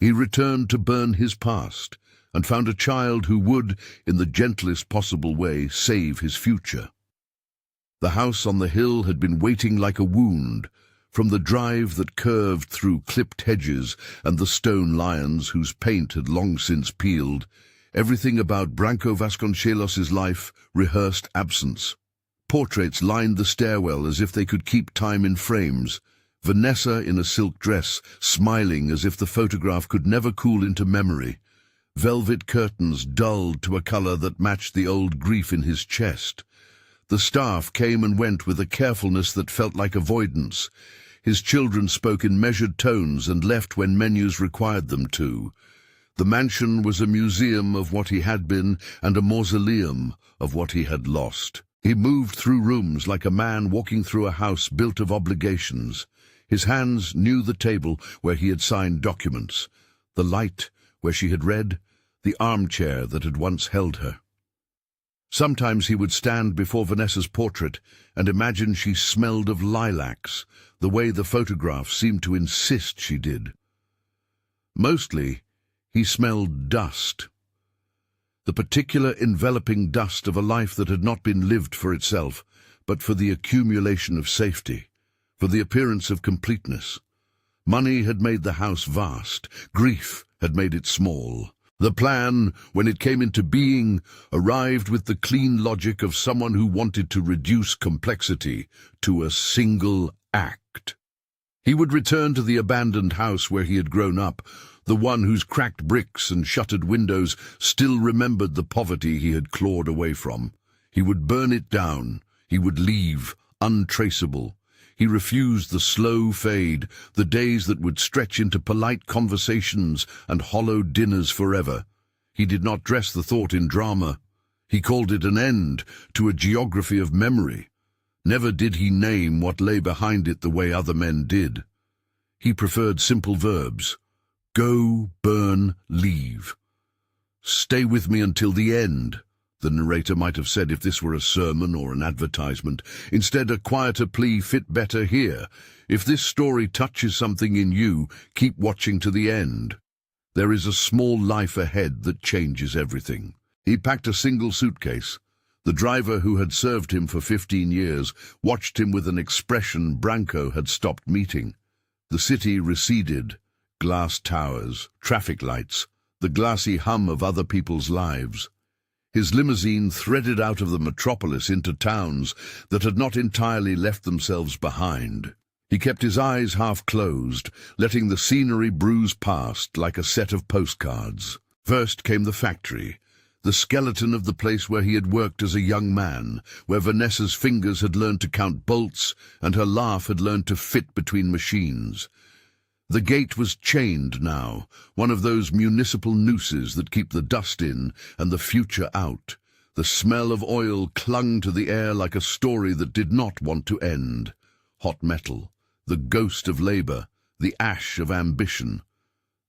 He returned to burn his past and found a child who would, in the gentlest possible way, save his future. The house on the hill had been waiting like a wound, from the drive that curved through clipped hedges and the stone lions whose paint had long since peeled. Everything about Branco Vasconcelos's life rehearsed absence. Portraits lined the stairwell as if they could keep time in frames. Vanessa in a silk dress, smiling as if the photograph could never cool into memory. Velvet curtains dulled to a color that matched the old grief in his chest. The staff came and went with a carefulness that felt like avoidance. His children spoke in measured tones and left when menus required them to. The mansion was a museum of what he had been and a mausoleum of what he had lost. He moved through rooms like a man walking through a house built of obligations. His hands knew the table where he had signed documents, the light where she had read, the armchair that had once held her. Sometimes he would stand before Vanessa's portrait and imagine she smelled of lilacs, the way the photograph seemed to insist she did. Mostly, he smelled dust. The particular enveloping dust of a life that had not been lived for itself, but for the accumulation of safety, for the appearance of completeness. Money had made the house vast, grief had made it small. The plan, when it came into being, arrived with the clean logic of someone who wanted to reduce complexity to a single act. He would return to the abandoned house where he had grown up, the one whose cracked bricks and shuttered windows still remembered the poverty he had clawed away from. He would burn it down. He would leave, untraceable. He refused the slow fade, the days that would stretch into polite conversations and hollow dinners forever. He did not dress the thought in drama. He called it an end to a geography of memory. Never did he name what lay behind it the way other men did. He preferred simple verbs. Go, burn, leave. Stay with me until the end, the narrator might have said if this were a sermon or an advertisement. Instead, a quieter plea fit better here. If this story touches something in you, keep watching to the end. There is a small life ahead that changes everything. He packed a single suitcase. The driver who had served him for 15 years watched him with an expression Branco had stopped meeting. The city receded. Glass towers, traffic lights, the glassy hum of other people's lives. His limousine threaded out of the metropolis into towns that had not entirely left themselves behind. He kept his eyes half closed, letting the scenery bruise past like a set of postcards. First came the factory, the skeleton of the place where he had worked as a young man, where Vanessa's fingers had learned to count bolts and her laugh had learned to fit between machines. The gate was chained now, one of those municipal nooses that keep the dust in and the future out. The smell of oil clung to the air like a story that did not want to end. Hot metal, the ghost of labor, the ash of ambition.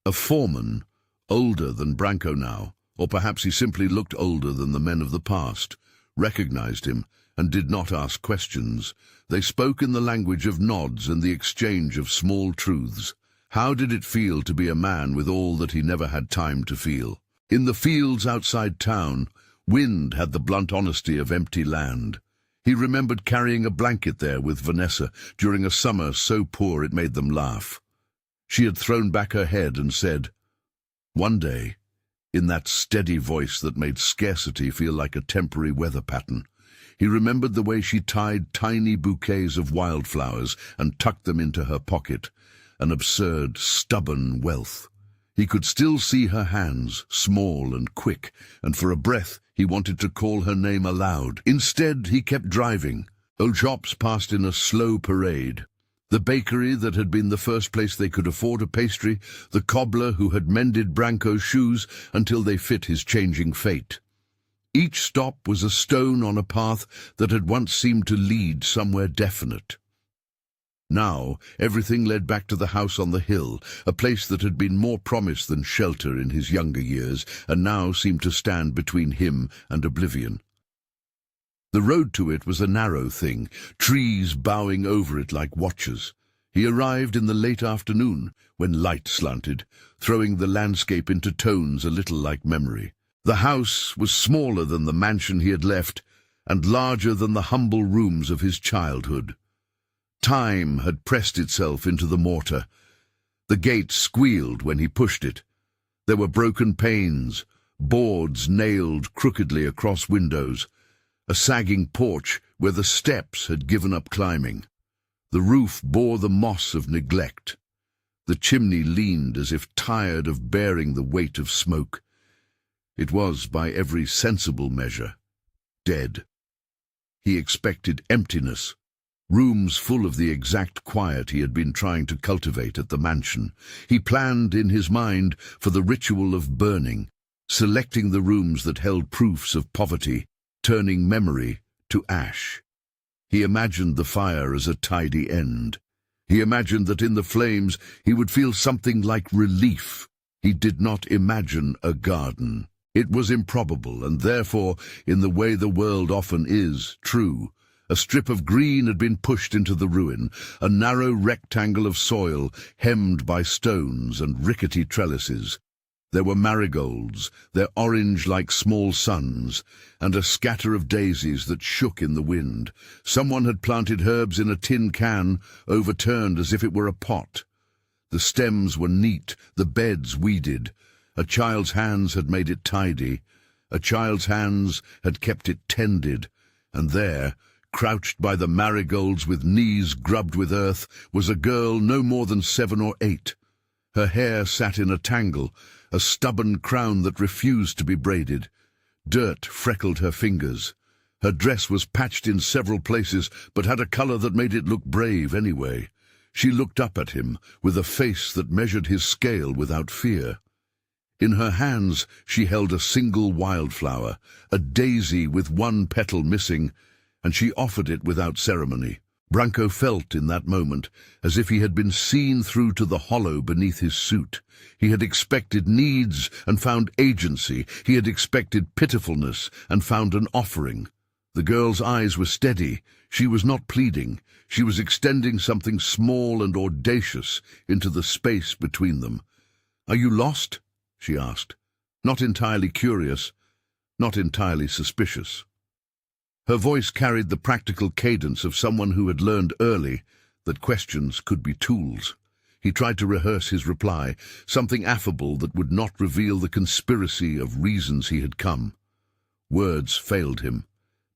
A foreman, older than Branco now, or perhaps he simply looked older than the men of the past, recognized him and did not ask questions. They spoke in the language of nods and the exchange of small truths. How did it feel to be a man with all that he never had time to feel? In the fields outside town, wind had the blunt honesty of empty land. He remembered carrying a blanket there with Vanessa during a summer so poor it made them laugh. She had thrown back her head and said, "One day," in that steady voice that made scarcity feel like a temporary weather pattern. He remembered the way she tied tiny bouquets of wildflowers and tucked them into her pocket. An absurd, stubborn wealth. He could still see her hands, small and quick, and for a breath he wanted to call her name aloud. Instead, he kept driving. Old shops passed in a slow parade. The bakery that had been the first place they could afford a pastry, the cobbler who had mended Branco's shoes until they fit his changing fate. Each stop was a stone on a path that had once seemed to lead somewhere definite. Now, everything led back to the house on the hill, a place that had been more promise than shelter in his younger years, and now seemed to stand between him and oblivion. The road to it was a narrow thing, trees bowing over it like watchers. He arrived in the late afternoon, when light slanted, throwing the landscape into tones a little like memory. The house was smaller than the mansion he had left, and larger than the humble rooms of his childhood. Time had pressed itself into the mortar. The gate squealed when he pushed it. There were broken panes, boards nailed crookedly across windows, a sagging porch where the steps had given up climbing. The roof bore the moss of neglect. The chimney leaned as if tired of bearing the weight of smoke. It was, by every sensible measure, dead. He expected emptiness, rooms full of the exact quiet he had been trying to cultivate at the mansion. He planned in his mind for the ritual of burning, selecting the rooms that held proofs of poverty, turning memory to ash. He imagined the fire as a tidy end. He imagined that in the flames he would feel something like relief. He did not imagine a garden. It was improbable, and therefore, in the way the world often is, true. A strip of green had been pushed into the ruin, a narrow rectangle of soil hemmed by stones and rickety trellises. There were marigolds, their orange like small suns, and a scatter of daisies that shook in the wind. Someone had planted herbs in a tin can, overturned as if it were a pot. The stems were neat, the beds weeded. A child's hands had made it tidy. A child's hands had kept it tended. And there, crouched by the marigolds with knees grubbed with earth, was a girl no more than 7 or 8. Her hair sat in a tangle, a stubborn crown that refused to be braided. Dirt freckled her fingers. Her dress was patched in several places, but had a color that made it look brave anyway. She looked up at him, with a face that measured his scale without fear. In her hands she held a single wildflower, a daisy with one petal missing, and she offered it without ceremony. Branco felt in that moment as if he had been seen through to the hollow beneath his suit. He had expected needs and found agency. He had expected pitifulness and found an offering. The girl's eyes were steady. She was not pleading. She was extending something small and audacious into the space between them. "Are you lost?" she asked, not entirely curious, not entirely suspicious. Her voice carried the practical cadence of someone who had learned early that questions could be tools. He tried to rehearse his reply, something affable that would not reveal the conspiracy of reasons he had come. Words failed him.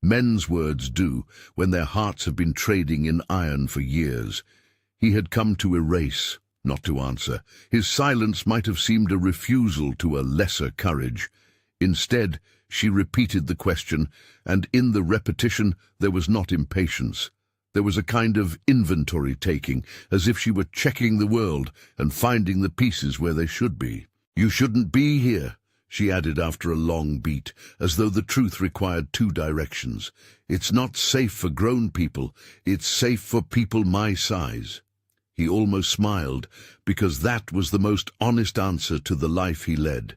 Men's words do, when their hearts have been trading in iron for years. He had come to erase, not to answer. His silence might have seemed a refusal to a lesser courage. Instead, she repeated the question, and in the repetition there was not impatience. There was a kind of inventory-taking, as if she were checking the world and finding the pieces where they should be. "You shouldn't be here," she added after a long beat, as though the truth required 2 directions. "It's not safe for grown people. It's safe for people my size." He almost smiled, because that was the most honest answer to the life he led.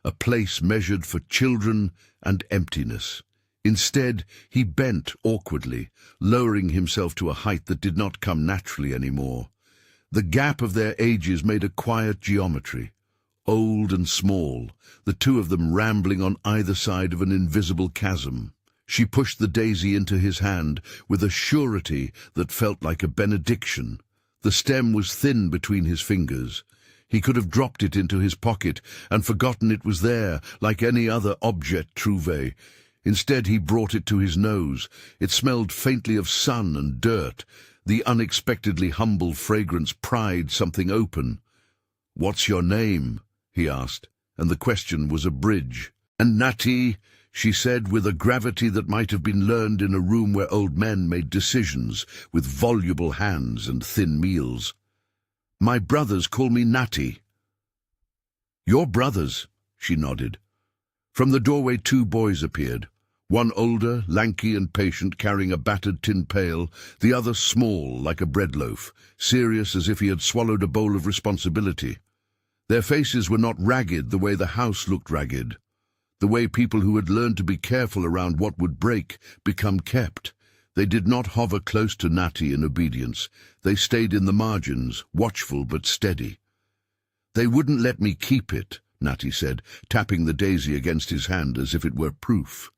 A place measured for children and emptiness. Instead, he bent awkwardly, lowering himself to a height that did not come naturally anymore. The gap of their ages made a quiet geometry. Old and small, the two of them rambling on either side of an invisible chasm. She pushed the daisy into his hand with a surety that felt like a benediction. The stem was thin between his fingers. He could have dropped it into his pocket and forgotten it was there, like any other objet trouvé. Instead, he brought it to his nose. It smelled faintly of sun and dirt. The unexpectedly humble fragrance pried something open. "What's your name?" he asked, and the question was a bridge. "And Natty," she said with a gravity that might have been learned in a room where old men made decisions with voluble hands and thin meals. "My brothers call me Natty." "Your brothers?" she nodded. From the doorway 2 boys appeared, one older, lanky and patient, carrying a battered tin pail, the other small, like a bread loaf, serious as if he had swallowed a bowl of responsibility. Their faces were not ragged the way the house looked ragged, the way people who had learned to be careful around what would break become kept. They did not hover close to Natty in obedience. They stayed in the margins, watchful but steady. "They wouldn't let me keep it," Natty said, tapping the daisy against his hand as if it were proof.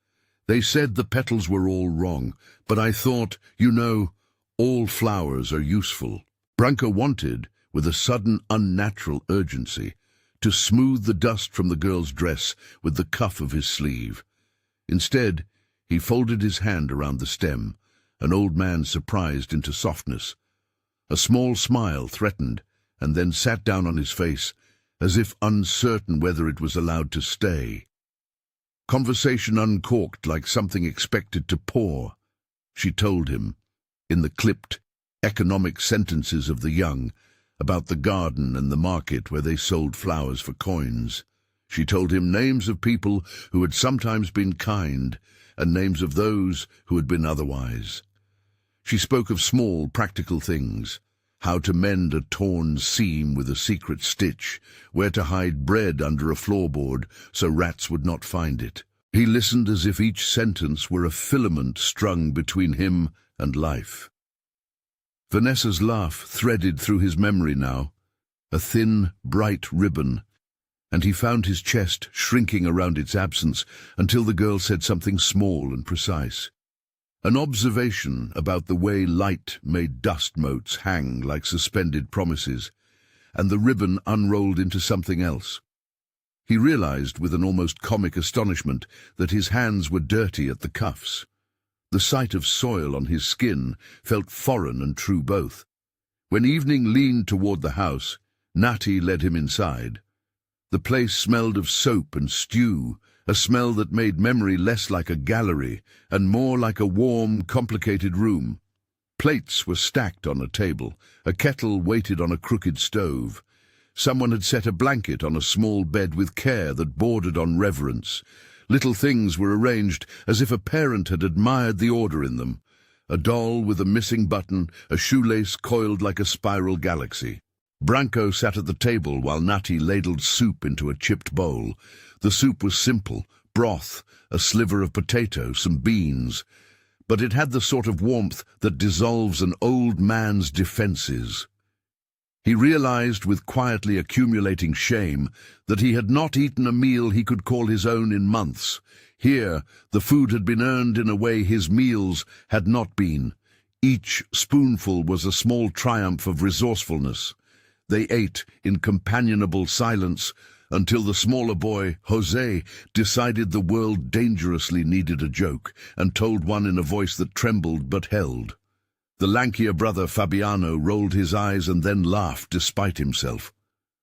"They said the petals were all wrong, but I thought, you know, all flowers are useful." Branco wanted, with a sudden unnatural urgency, to smooth the dust from the girl's dress with the cuff of his sleeve. Instead, he folded his hand around the stem, an old man surprised into softness. A small smile threatened, and then sat down on his face, as if uncertain whether it was allowed to stay. Conversation uncorked like something expected to pour. She told him, in the clipped, economic sentences of the young, about the garden and the market where they sold flowers for coins. She told him names of people who had sometimes been kind, and names of those who had been otherwise. She spoke of small, practical things, how to mend a torn seam with a secret stitch, where to hide bread under a floorboard so rats would not find it. He listened as if each sentence were a filament strung between him and life. Vanessa's laugh threaded through his memory now, a thin, bright ribbon, and he found his chest shrinking around its absence until the girl said something small and precise. An observation about the way light made dust motes hang like suspended promises, and the ribbon unrolled into something else. He realized with an almost comic astonishment that his hands were dirty at the cuffs. The sight of soil on his skin felt foreign and true both. When evening leaned toward the house, Natty led him inside. The place smelled of soap and stew, a smell that made memory less like a gallery and more like a warm, complicated room. Plates were stacked on a table, a kettle waited on a crooked stove. Someone had set a blanket on a small bed with care that bordered on reverence. Little things were arranged as if a parent had admired the order in them. A doll with a missing button, a shoelace coiled like a spiral galaxy. Branco sat at the table while Natty ladled soup into a chipped bowl. The soup was simple, broth, a sliver of potato, some beans, but it had the sort of warmth that dissolves an old man's defenses. He realized with quietly accumulating shame that he had not eaten a meal he could call his own in months. Here, the food had been earned in a way his meals had not been. Each spoonful was a small triumph of resourcefulness. They ate in companionable silence until the smaller boy, Jose, decided the world dangerously needed a joke and told one in a voice that trembled but held. The lankier brother, Fabiano, rolled his eyes and then laughed despite himself.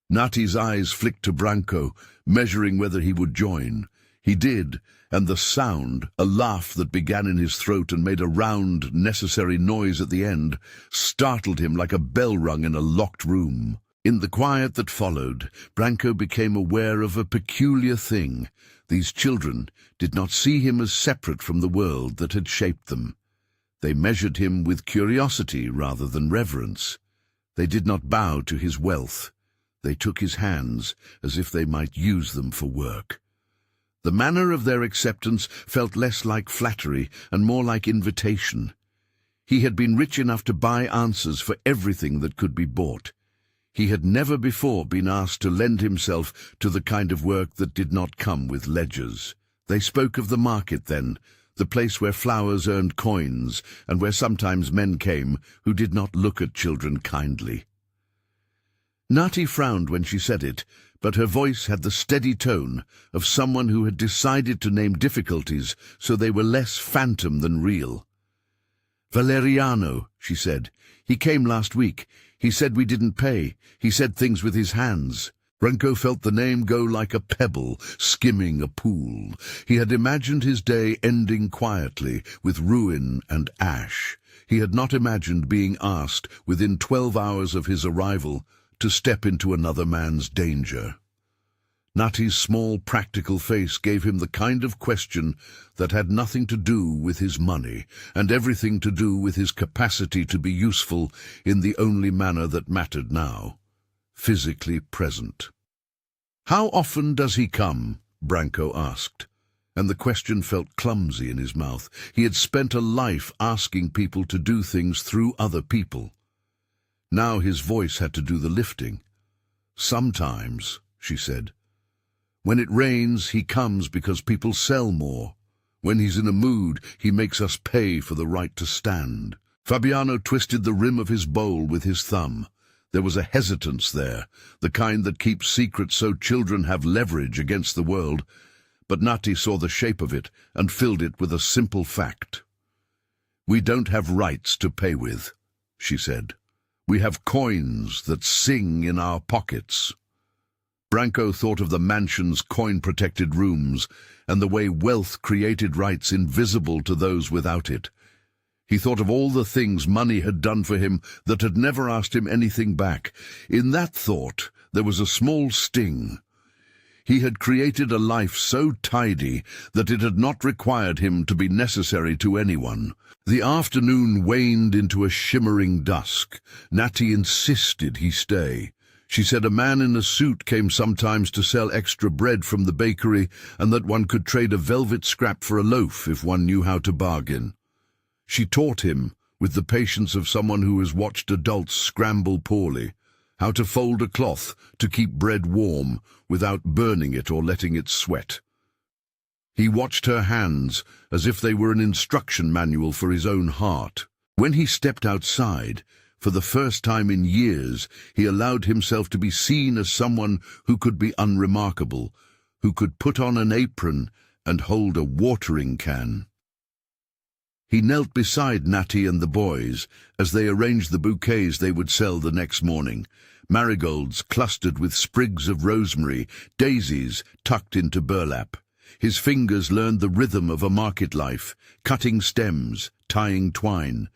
Natty's eyes flicked to Branco, measuring whether he would join. He did, and the sound, a laugh that began in his throat and made a round, necessary noise at the end, startled him like a bell rung in a locked room. In the quiet that followed, Branco became aware of a peculiar thing. These children did not see him as separate from the world that had shaped them. They measured him with curiosity rather than reverence. They did not bow to his wealth. They took his hands as if they might use them for work. The manner of their acceptance felt less like flattery and more like invitation. He had been rich enough to buy answers for everything that could be bought. He had never before been asked to lend himself to the kind of work that did not come with ledgers. They spoke of the market then, the place where flowers earned coins, and where sometimes men came who did not look at children kindly. Natty frowned when she said it, but her voice had the steady tone of someone who had decided to name difficulties so they were less phantom than real. "Valeriano," she said. "He came last week. He said we didn't pay. He said things with his hands." Branco felt the name go like a pebble skimming a pool. He had imagined his day ending quietly, with ruin and ash. He had not imagined being asked, within 12 hours of his arrival, to step into another man's danger. Natty's small, practical face gave him the kind of question that had nothing to do with his money, and everything to do with his capacity to be useful in the only manner that mattered now. Physically present. "How often does he come?" Branco asked. And the question felt clumsy in his mouth. He had spent a life asking people to do things through other people. Now his voice had to do the lifting. "Sometimes," she said. "When it rains, he comes because people sell more. When he's in a mood, he makes us pay for the right to stand." Fabiano twisted the rim of his bowl with his thumb. There was a hesitance there, the kind that keeps secrets so children have leverage against the world. But Nati saw the shape of it and filled it with a simple fact. "We don't have rights to pay with," she said. "We have coins that sing in our pockets." Branco thought of the mansion's coin-protected rooms and the way wealth created rights invisible to those without it. He thought of all the things money had done for him that had never asked him anything back. In that thought there was a small sting. He had created a life so tidy that it had not required him to be necessary to anyone. The afternoon waned into a shimmering dusk. Natty insisted he stay. She said a man in a suit came sometimes to sell extra bread from the bakery, and that one could trade a velvet scrap for a loaf if one knew how to bargain. She taught him, with the patience of someone who has watched adults scramble poorly, how to fold a cloth to keep bread warm without burning it or letting it sweat. He watched her hands as if they were an instruction manual for his own heart. When he stepped outside, for the first time in years, he allowed himself to be seen as someone who could be unremarkable, who could put on an apron and hold a watering can. He knelt beside Natty and the boys as they arranged the bouquets they would sell the next morning. Marigolds clustered with sprigs of rosemary, daisies tucked into burlap. His fingers learned the rhythm of a market life, cutting stems, tying twine.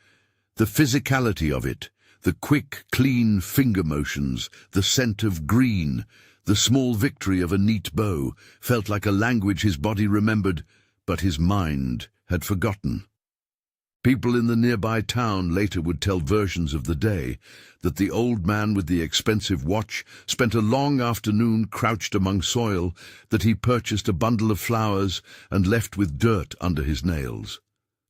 The physicality of it, the quick, clean finger motions, the scent of green, the small victory of a neat bow, felt like a language his body remembered, but his mind had forgotten. People in the nearby town later would tell versions of the day, that the old man with the expensive watch spent a long afternoon crouched among soil, that he purchased a bundle of flowers and left with dirt under his nails.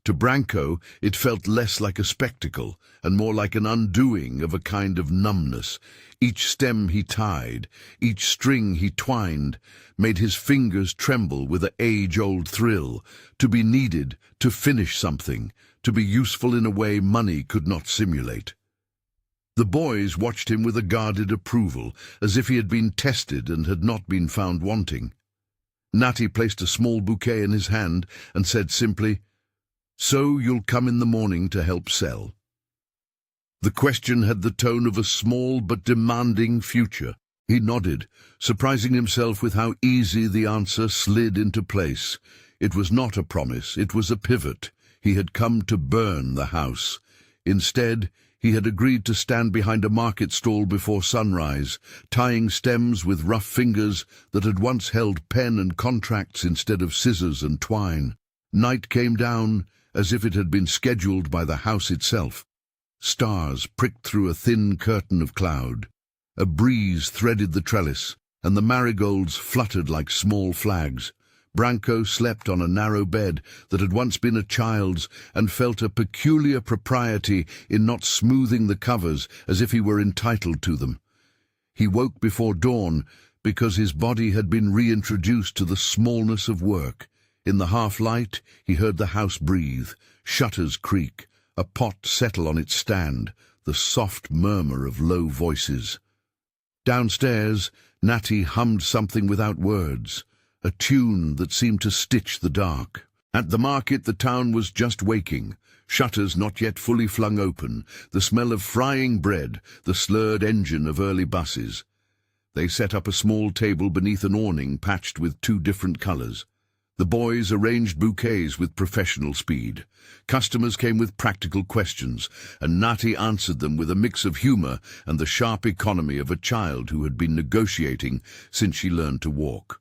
To Branco, it felt less like a spectacle and more like an undoing of a kind of numbness. Each stem he tied, each string he twined, made his fingers tremble with an age-old thrill, to be needed, to finish something, to be useful in a way money could not simulate. The boys watched him with a guarded approval, as if he had been tested and had not been found wanting. Natty placed a small bouquet in his hand and said simply, "So you'll come in the morning to help sell?" The question had the tone of a small but demanding future. He nodded, surprising himself with how easy the answer slid into place. It was not a promise, it was a pivot. He had come to burn the house. Instead, he had agreed to stand behind a market stall before sunrise, tying stems with rough fingers that had once held pen and contracts instead of scissors and twine. Night came down as if it had been scheduled by the house itself. Stars pricked through a thin curtain of cloud. A breeze threaded the trellis, and the marigolds fluttered like small flags. Branco slept on a narrow bed that had once been a child's and felt a peculiar propriety in not smoothing the covers as if he were entitled to them. He woke before dawn because his body had been reintroduced to the smallness of work. In the half-light, he heard the house breathe, shutters creak, a pot settle on its stand, the soft murmur of low voices. Downstairs, Natty hummed something without words, a tune that seemed to stitch the dark. At the market, the town was just waking, shutters not yet fully flung open, the smell of frying bread, the slurred engine of early buses. They set up a small table beneath an awning patched with 2 different colors. The boys arranged bouquets with professional speed. Customers came with practical questions, and Natty answered them with a mix of humor and the sharp economy of a child who had been negotiating since she learned to walk.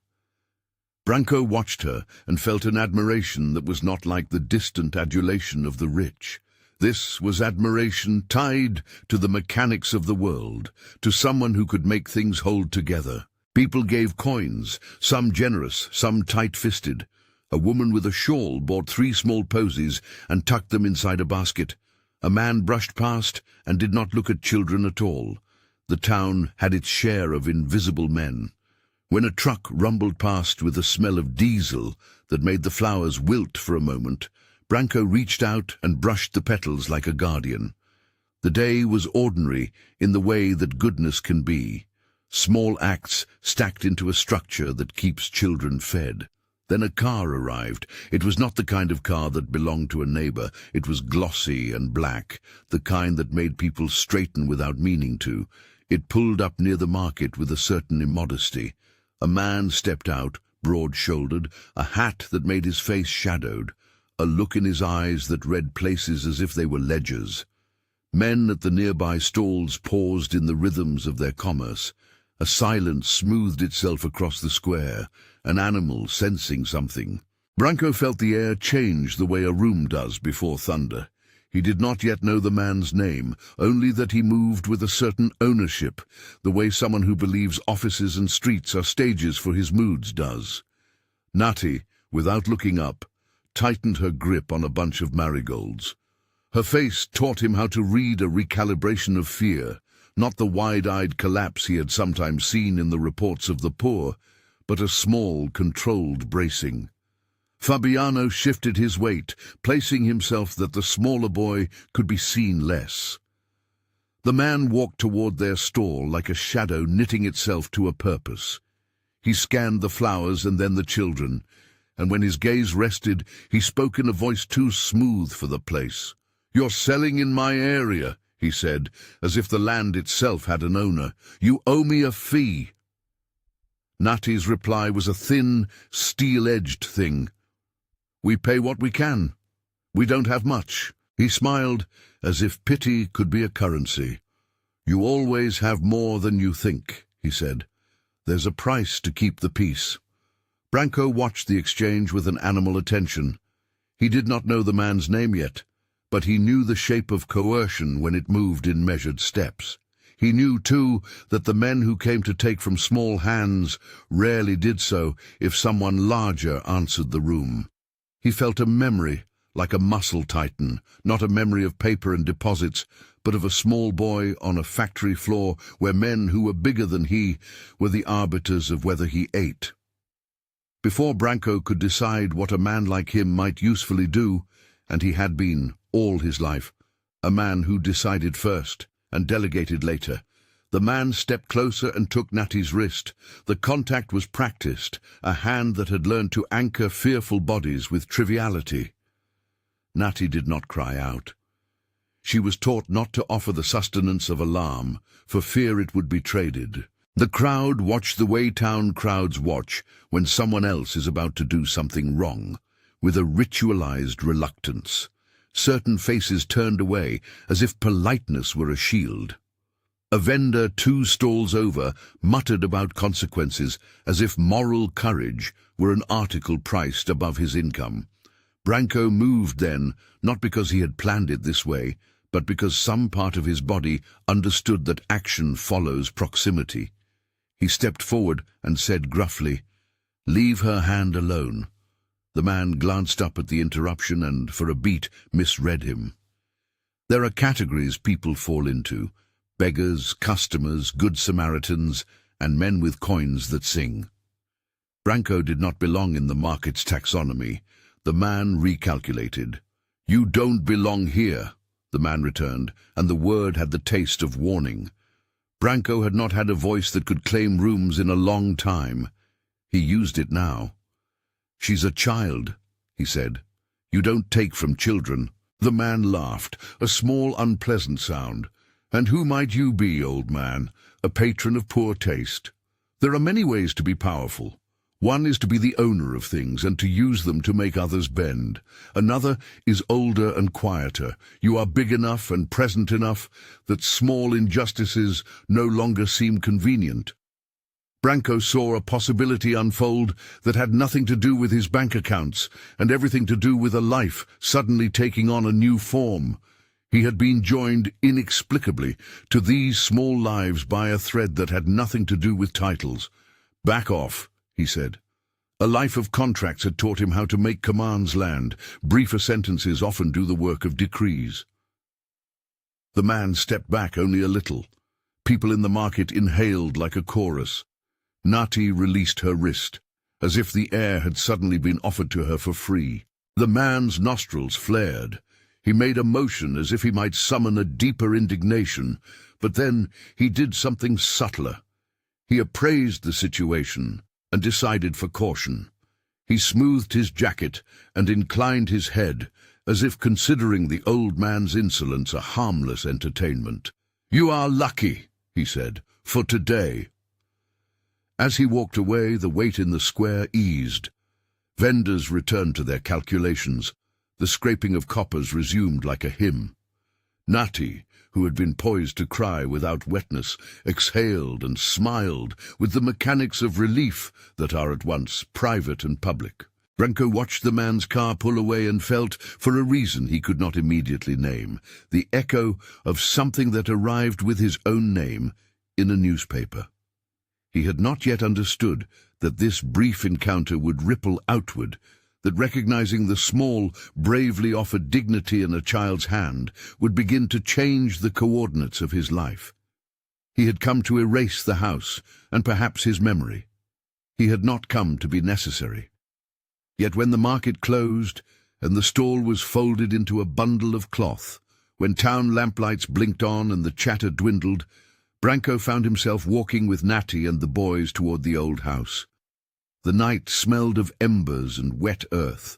Branco watched her and felt an admiration that was not like the distant adulation of the rich. This was admiration tied to the mechanics of the world, to someone who could make things hold together. People gave coins, some generous, some tight-fisted. A woman with a shawl bought 3 small posies and tucked them inside a basket. A man brushed past and did not look at children at all. The town had its share of invisible men. When a truck rumbled past with a smell of diesel that made the flowers wilt for a moment, Branco reached out and brushed the petals like a guardian. The day was ordinary in the way that goodness can be. Small acts stacked into a structure that keeps children fed. Then a car arrived. It was not the kind of car that belonged to a neighbor. It was glossy and black, the kind that made people straighten without meaning to. It pulled up near the market with a certain immodesty. A man stepped out, broad-shouldered, a hat that made his face shadowed, a look in his eyes that read places as if they were ledgers. Men at the nearby stalls paused in the rhythms of their commerce. A silence smoothed itself across the square, an animal sensing something. Branco felt the air change the way a room does before thunder. He did not yet know the man's name, only that he moved with a certain ownership, the way someone who believes offices and streets are stages for his moods does. Natty, without looking up, tightened her grip on a bunch of marigolds. Her face taught him how to read a recalibration of fear, not the wide-eyed collapse he had sometimes seen in the reports of the poor, but a small, controlled bracing. Fabiano shifted his weight, placing himself that the smaller boy could be seen less. The man walked toward their stall like a shadow knitting itself to a purpose. He scanned the flowers and then the children, and when his gaze rested, he spoke in a voice too smooth for the place. "You're selling in my area," he said, as if the land itself had an owner. "You owe me a fee." Natty's reply was a thin, steel-edged thing. "We pay what we can. We don't have much." He smiled, as if pity could be a currency. "You always have more than you think," he said. "There's a price to keep the peace." Branco watched the exchange with an animal attention. He did not know the man's name yet, but he knew the shape of coercion when it moved in measured steps. He knew, too, that the men who came to take from small hands rarely did so if someone larger answered the room. He felt a memory, like a muscle tighten, not a memory of paper and deposits, but of a small boy on a factory floor where men who were bigger than he were the arbiters of whether he ate. Before Branco could decide what a man like him might usefully do, and he had been all his life, a man who decided first and delegated later, the man stepped closer and took Natty's wrist. The contact was practiced, a hand that had learned to anchor fearful bodies with triviality. Natty did not cry out. She was taught not to offer the sustenance of alarm, for fear it would be traded. The crowd watched the way town crowds watch when someone else is about to do something wrong, with a ritualized reluctance. Certain faces turned away, as if politeness were a shield. A vendor 2 stalls over muttered about consequences, as if moral courage were an article priced above his income. Branco moved then, not because he had planned it this way, but because some part of his body understood that action follows proximity. He stepped forward and said gruffly, "Leave her hand alone." The man glanced up at the interruption and, for a beat, misread him. There are categories people fall into: beggars, customers, good Samaritans, and men with coins that sing. Branco did not belong in the market's taxonomy. The man recalculated. "You don't belong here," the man returned, and the word had the taste of warning. Branco had not had a voice that could claim rooms in a long time. He used it now. "She's a child," he said. "You don't take from children." The man laughed, a small, unpleasant sound. "And who might you be, old man? A patron of poor taste? There are many ways to be powerful. One is to be the owner of things and to use them to make others bend. Another is older and quieter. You are big enough and present enough that small injustices no longer seem convenient." Branco saw a possibility unfold that had nothing to do with his bank accounts and everything to do with a life suddenly taking on a new form. He had been joined inexplicably to these small lives by a thread that had nothing to do with titles. "Back off," he said. A life of contracts had taught him how to make commands land. Briefer sentences often do the work of decrees. The man stepped back only a little. People in the market inhaled like a chorus. Nati released her wrist, as if the air had suddenly been offered to her for free. The man's nostrils flared. He made a motion as if he might summon a deeper indignation, but then he did something subtler. He appraised the situation and decided for caution. He smoothed his jacket and inclined his head, as if considering the old man's insolence a harmless entertainment. "You are lucky," he said, "for today." As he walked away, the weight in the square eased. Vendors returned to their calculations. The scraping of coppers resumed like a hymn. Nati, who had been poised to cry without wetness, exhaled and smiled with the mechanics of relief that are at once private and public. Branco watched the man's car pull away and felt, for a reason he could not immediately name, the echo of something that arrived with his own name in a newspaper. He had not yet understood that this brief encounter would ripple outward, that recognizing the small, bravely offered dignity in a child's hand would begin to change the coordinates of his life. He had come to erase the house, and perhaps his memory. He had not come to be necessary. Yet when the market closed, and the stall was folded into a bundle of cloth, when town lamplights blinked on and the chatter dwindled, Branco found himself walking with Nati and the boys toward the old house. The night smelled of embers and wet earth.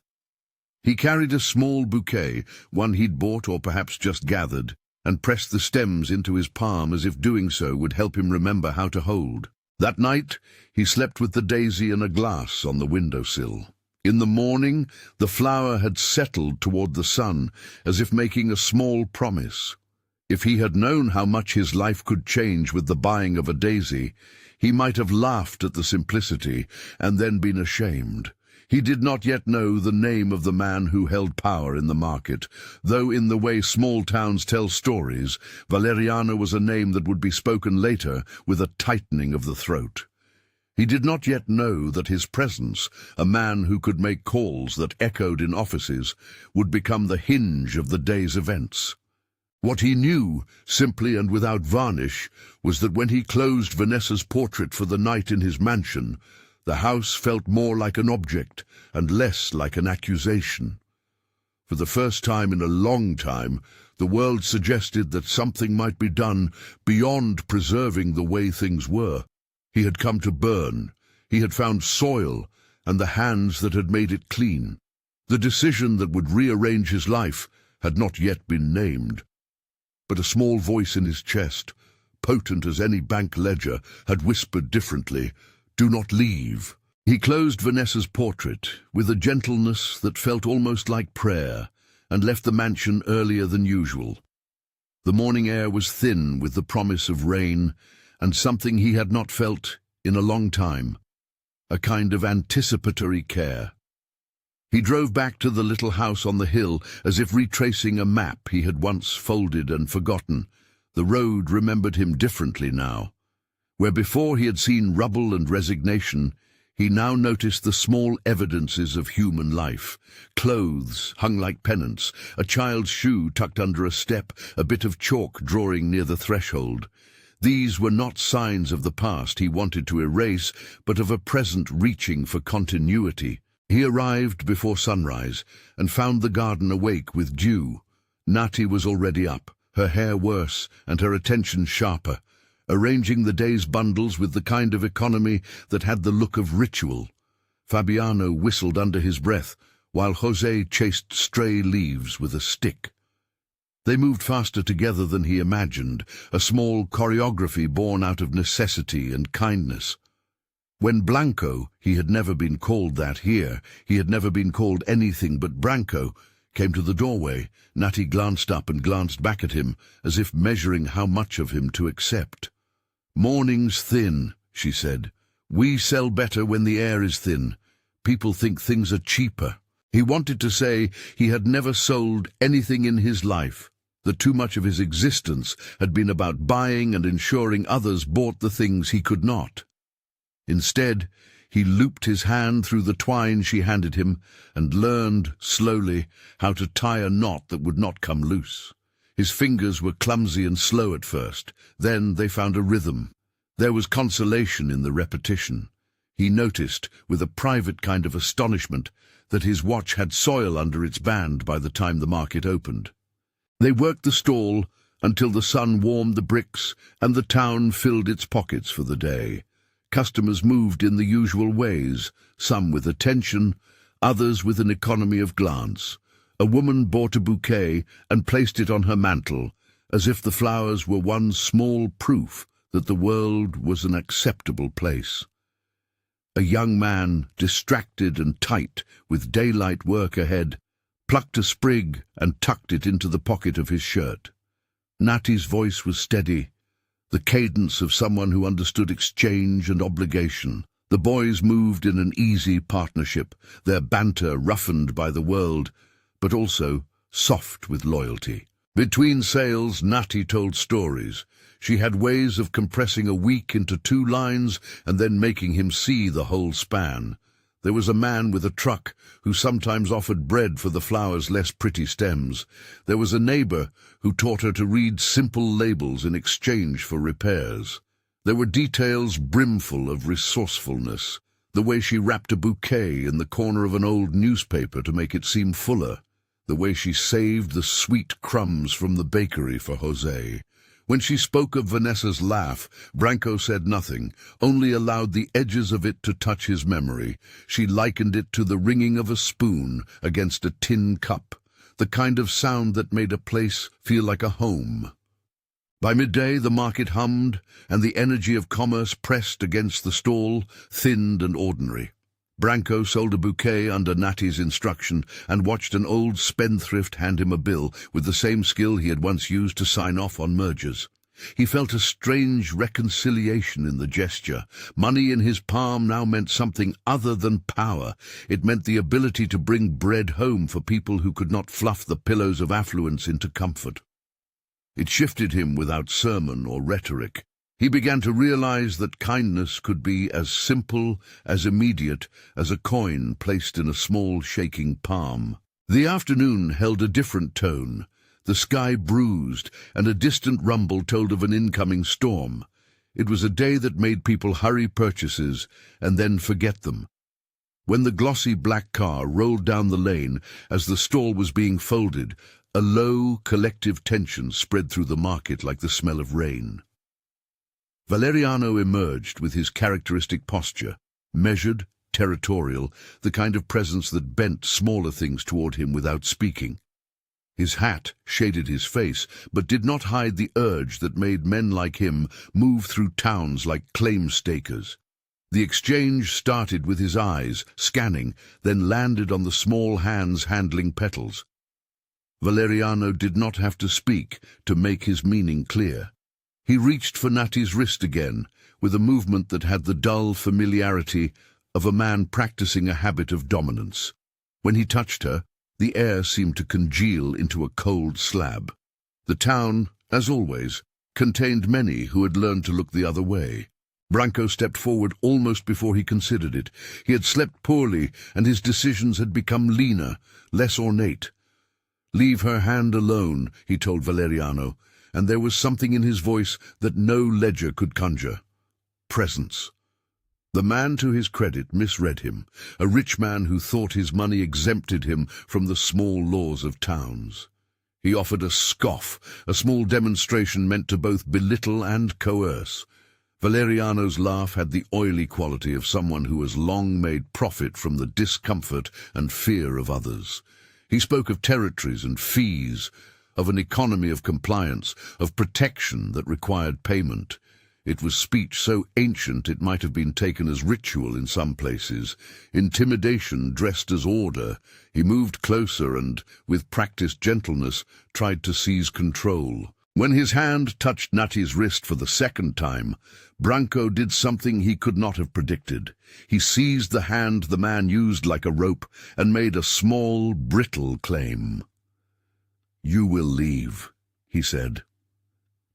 He carried a small bouquet, one he'd bought or perhaps just gathered, and pressed the stems into his palm as if doing so would help him remember how to hold. That night, he slept with the daisy in a glass on the windowsill. In the morning, the flower had settled toward the sun, as if making a small promise. If he had known how much his life could change with the buying of a daisy, he might have laughed at the simplicity and then been ashamed. He did not yet know the name of the man who held power in the market, though in the way small towns tell stories, Valeriano was a name that would be spoken later with a tightening of the throat. He did not yet know that his presence, a man who could make calls that echoed in offices, would become the hinge of the day's events. What he knew, simply and without varnish, was that when he closed Vanessa's portrait for the night in his mansion, the house felt more like an object and less like an accusation. For the first time in a long time, the world suggested that something might be done beyond preserving the way things were. He had come to burn. He had found soil and the hands that had made it clean. The decision that would rearrange his life had not yet been named. But a small voice in his chest, potent as any bank ledger, had whispered differently, "Do not leave." He closed Vanessa's portrait with a gentleness that felt almost like prayer, and left the mansion earlier than usual. The morning air was thin with the promise of rain, and something he had not felt in a long time, a kind of anticipatory care. He drove back to the little house on the hill as if retracing a map he had once folded and forgotten. The road remembered him differently now. Where before he had seen rubble and resignation, he now noticed the small evidences of human life. Clothes hung like pennants, a child's shoe tucked under a step, a bit of chalk drawing near the threshold. These were not signs of the past he wanted to erase, but of a present reaching for continuity. He arrived before sunrise and found the garden awake with dew. Nati was already up, her hair worse and her attention sharper, arranging the day's bundles with the kind of economy that had the look of ritual. Fabiano whistled under his breath, while José chased stray leaves with a stick. They moved faster together than he imagined, a small choreography born out of necessity and kindness. When Blanco, he had never been called that here, he had never been called anything but Branco, came to the doorway, Nati glanced up and glanced back at him, as if measuring how much of him to accept. "Morning's thin," she said. "We sell better when the air is thin. People think things are cheaper." He wanted to say he had never sold anything in his life, that too much of his existence had been about buying and ensuring others bought the things he could not. Instead, He looped his hand through the twine she handed him and learned, slowly, how to tie a knot that would not come loose. His fingers were clumsy and slow at first. Then they found a rhythm. There was consolation in the repetition. He noticed, with a private kind of astonishment, that his watch had soil under its band by the time the market opened. They worked the stall until the sun warmed the bricks and the town filled its pockets for the day. Customers moved in the usual ways, some with attention, others with an economy of glance. A woman bought a bouquet and placed it on her mantle, as if the flowers were one small proof that the world was an acceptable place. A young man, distracted and tight, with daylight work ahead, plucked a sprig and tucked it into the pocket of his shirt. Natty's voice was steady, the cadence of someone who understood exchange and obligation. The boys moved in an easy partnership, their banter roughened by the world, but also soft with loyalty. Between sales, Natty told stories. She had ways of compressing a week into 2 lines and then making him see the whole span. There was a man with a truck who sometimes offered bread for the flower's less pretty stems. There was a neighbor who taught her to read simple labels in exchange for repairs. There were details brimful of resourcefulness, the way she wrapped a bouquet in the corner of an old newspaper to make it seem fuller, the way she saved the sweet crumbs from the bakery for Jose. When she spoke of Vanessa's laugh, Branco said nothing, only allowed the edges of it to touch his memory. She likened it to the ringing of a spoon against a tin cup, the kind of sound that made a place feel like a home. By midday the market hummed, and the energy of commerce pressed against the stall, thinned and ordinary. Branco sold a bouquet under Natty's instruction and watched an old spendthrift hand him a bill with the same skill he had once used to sign off on mergers. He felt a strange reconciliation in the gesture. Money in his palm now meant something other than power. It meant the ability to bring bread home for people who could not fluff the pillows of affluence into comfort. It shifted him without sermon or rhetoric. He began to realize that kindness could be as simple, as immediate, as a coin placed in a small shaking palm. The afternoon held a different tone. The sky bruised, and a distant rumble told of an incoming storm. It was a day that made people hurry purchases and then forget them. When the glossy black car rolled down the lane as the stall was being folded, a low, collective tension spread through the market like the smell of rain. Valeriano emerged with his characteristic posture, measured, territorial, the kind of presence that bent smaller things toward him without speaking. His hat shaded his face, but did not hide the urge that made men like him move through towns like claim stakers. The exchange started with his eyes, scanning, then landed on the small hands handling petals. Valeriano did not have to speak to make his meaning clear. He reached for Natty's wrist again, with a movement that had the dull familiarity of a man practicing a habit of dominance. When he touched her, the air seemed to congeal into a cold slab. The town, as always, contained many who had learned to look the other way. Branco stepped forward almost before he considered it. He had slept poorly, and his decisions had become leaner, less ornate. "Leave her hand alone," he told Valeriano, and there was something in his voice that no ledger could conjure. Presence. The man, to his credit, misread him, a rich man who thought his money exempted him from the small laws of towns. He offered a scoff, a small demonstration meant to both belittle and coerce. Valeriano's laugh had the oily quality of someone who has long made profit from the discomfort and fear of others. He spoke of territories and fees, of an economy of compliance, of protection that required payment. It was speech so ancient it might have been taken as ritual in some places, intimidation dressed as order. He moved closer and, with practiced gentleness, tried to seize control. When his hand touched Natty's wrist for the second time, Branco did something he could not have predicted. He seized the hand the man used like a rope and made a small, brittle claim. "You will leave," he said.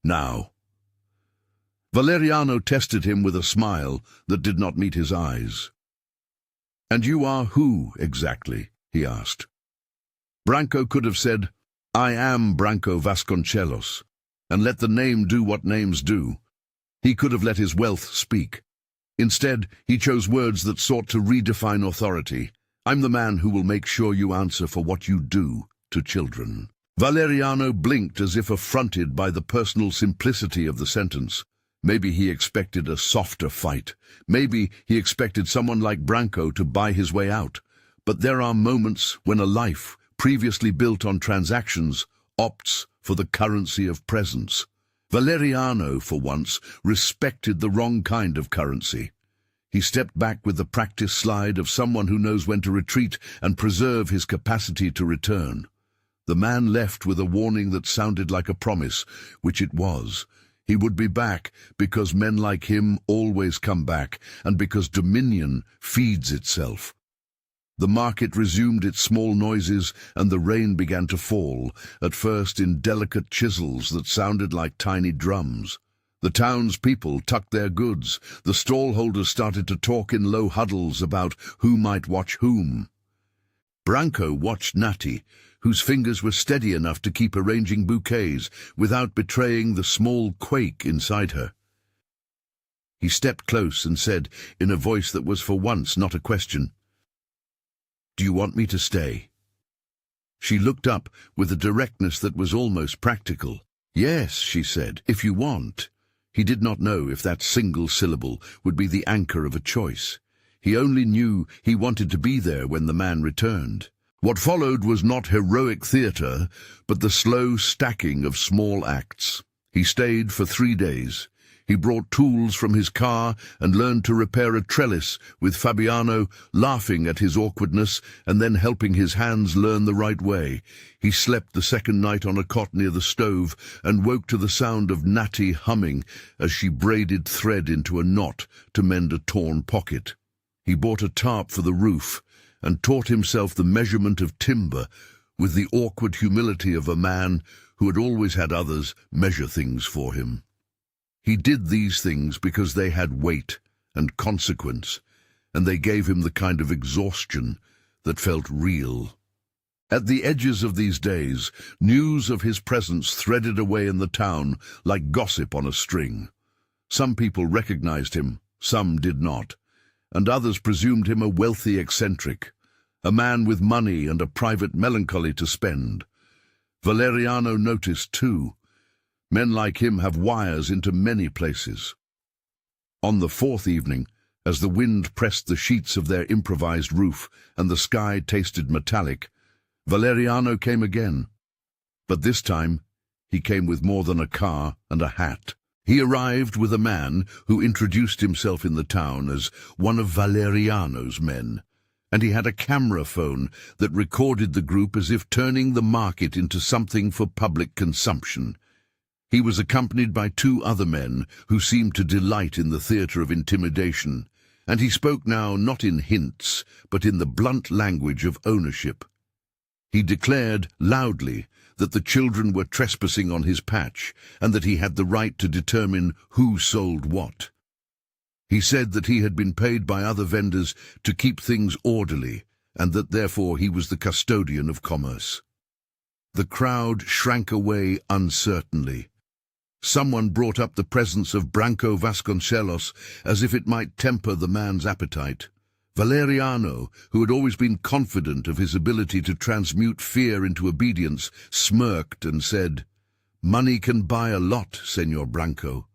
"Now." Valeriano tested him with a smile that did not meet his eyes. "And you are who, exactly?" he asked. Branco could have said, "I am Branco Vasconcelos," and let the name do what names do. He could have let his wealth speak. Instead, he chose words that sought to redefine authority. "I'm the man who will make sure you answer for what you do to children." Valeriano blinked as if affronted by the personal simplicity of the sentence. Maybe he expected a softer fight. Maybe he expected someone like Branco to buy his way out. But there are moments when a life, previously built on transactions, opts for the currency of presence. Valeriano, for once, respected the wrong kind of currency. He stepped back with the practice slide of someone who knows when to retreat and preserve his capacity to return. The man left with a warning that sounded like a promise, which it was. He would be back because men like him always come back, and because dominion feeds itself. The market resumed its small noises, and the rain began to fall, at first in delicate chisels that sounded like tiny drums. The townspeople tucked their goods. The stallholders started to talk in low huddles about who might watch whom. Branco watched Natty, whose fingers were steady enough to keep arranging bouquets without betraying the small quake inside her. He stepped close and said, in a voice that was for once not a question, "Do you want me to stay?" She looked up with a directness that was almost practical. "Yes," she said, "if you want." He did not know if that single syllable would be the anchor of a choice. He only knew he wanted to be there when the man returned. What followed was not heroic theatre, but the slow stacking of small acts. He stayed for 3 days. He brought tools from his car and learned to repair a trellis, with Fabiano laughing at his awkwardness and then helping his hands learn the right way. He slept the second night on a cot near the stove and woke to the sound of Natty humming as she braided thread into a knot to mend a torn pocket. He bought a tarp for the roof and taught himself the measurement of timber with the awkward humility of a man who had always had others measure things for him. He did these things because they had weight and consequence, and they gave him the kind of exhaustion that felt real. At the edges of these days, news of his presence threaded away in the town like gossip on a string. Some people recognized him, some did not, and others presumed him a wealthy eccentric, a man with money and a private melancholy to spend. Valeriano noticed, too. Men like him have wires into many places. On the 4th evening, as the wind pressed the sheets of their improvised roof and the sky tasted metallic, Valeriano came again. But this time, he came with more than a car and a hat. He arrived with a man who introduced himself in the town as one of Valeriano's men, and he had a camera phone that recorded the group as if turning the market into something for public consumption. He was accompanied by 2 other men who seemed to delight in the theatre of intimidation, and he spoke now not in hints, but in the blunt language of ownership. He declared loudly that the children were trespassing on his patch, and that he had the right to determine who sold what. He said that he had been paid by other vendors to keep things orderly, and that therefore he was the custodian of commerce. The crowd shrank away uncertainly. Someone brought up the presence of Branco Vasconcelos as if it might temper the man's appetite. Valeriano, who had always been confident of his ability to transmute fear into obedience, smirked and said, "Money can buy a lot, Senor Branco,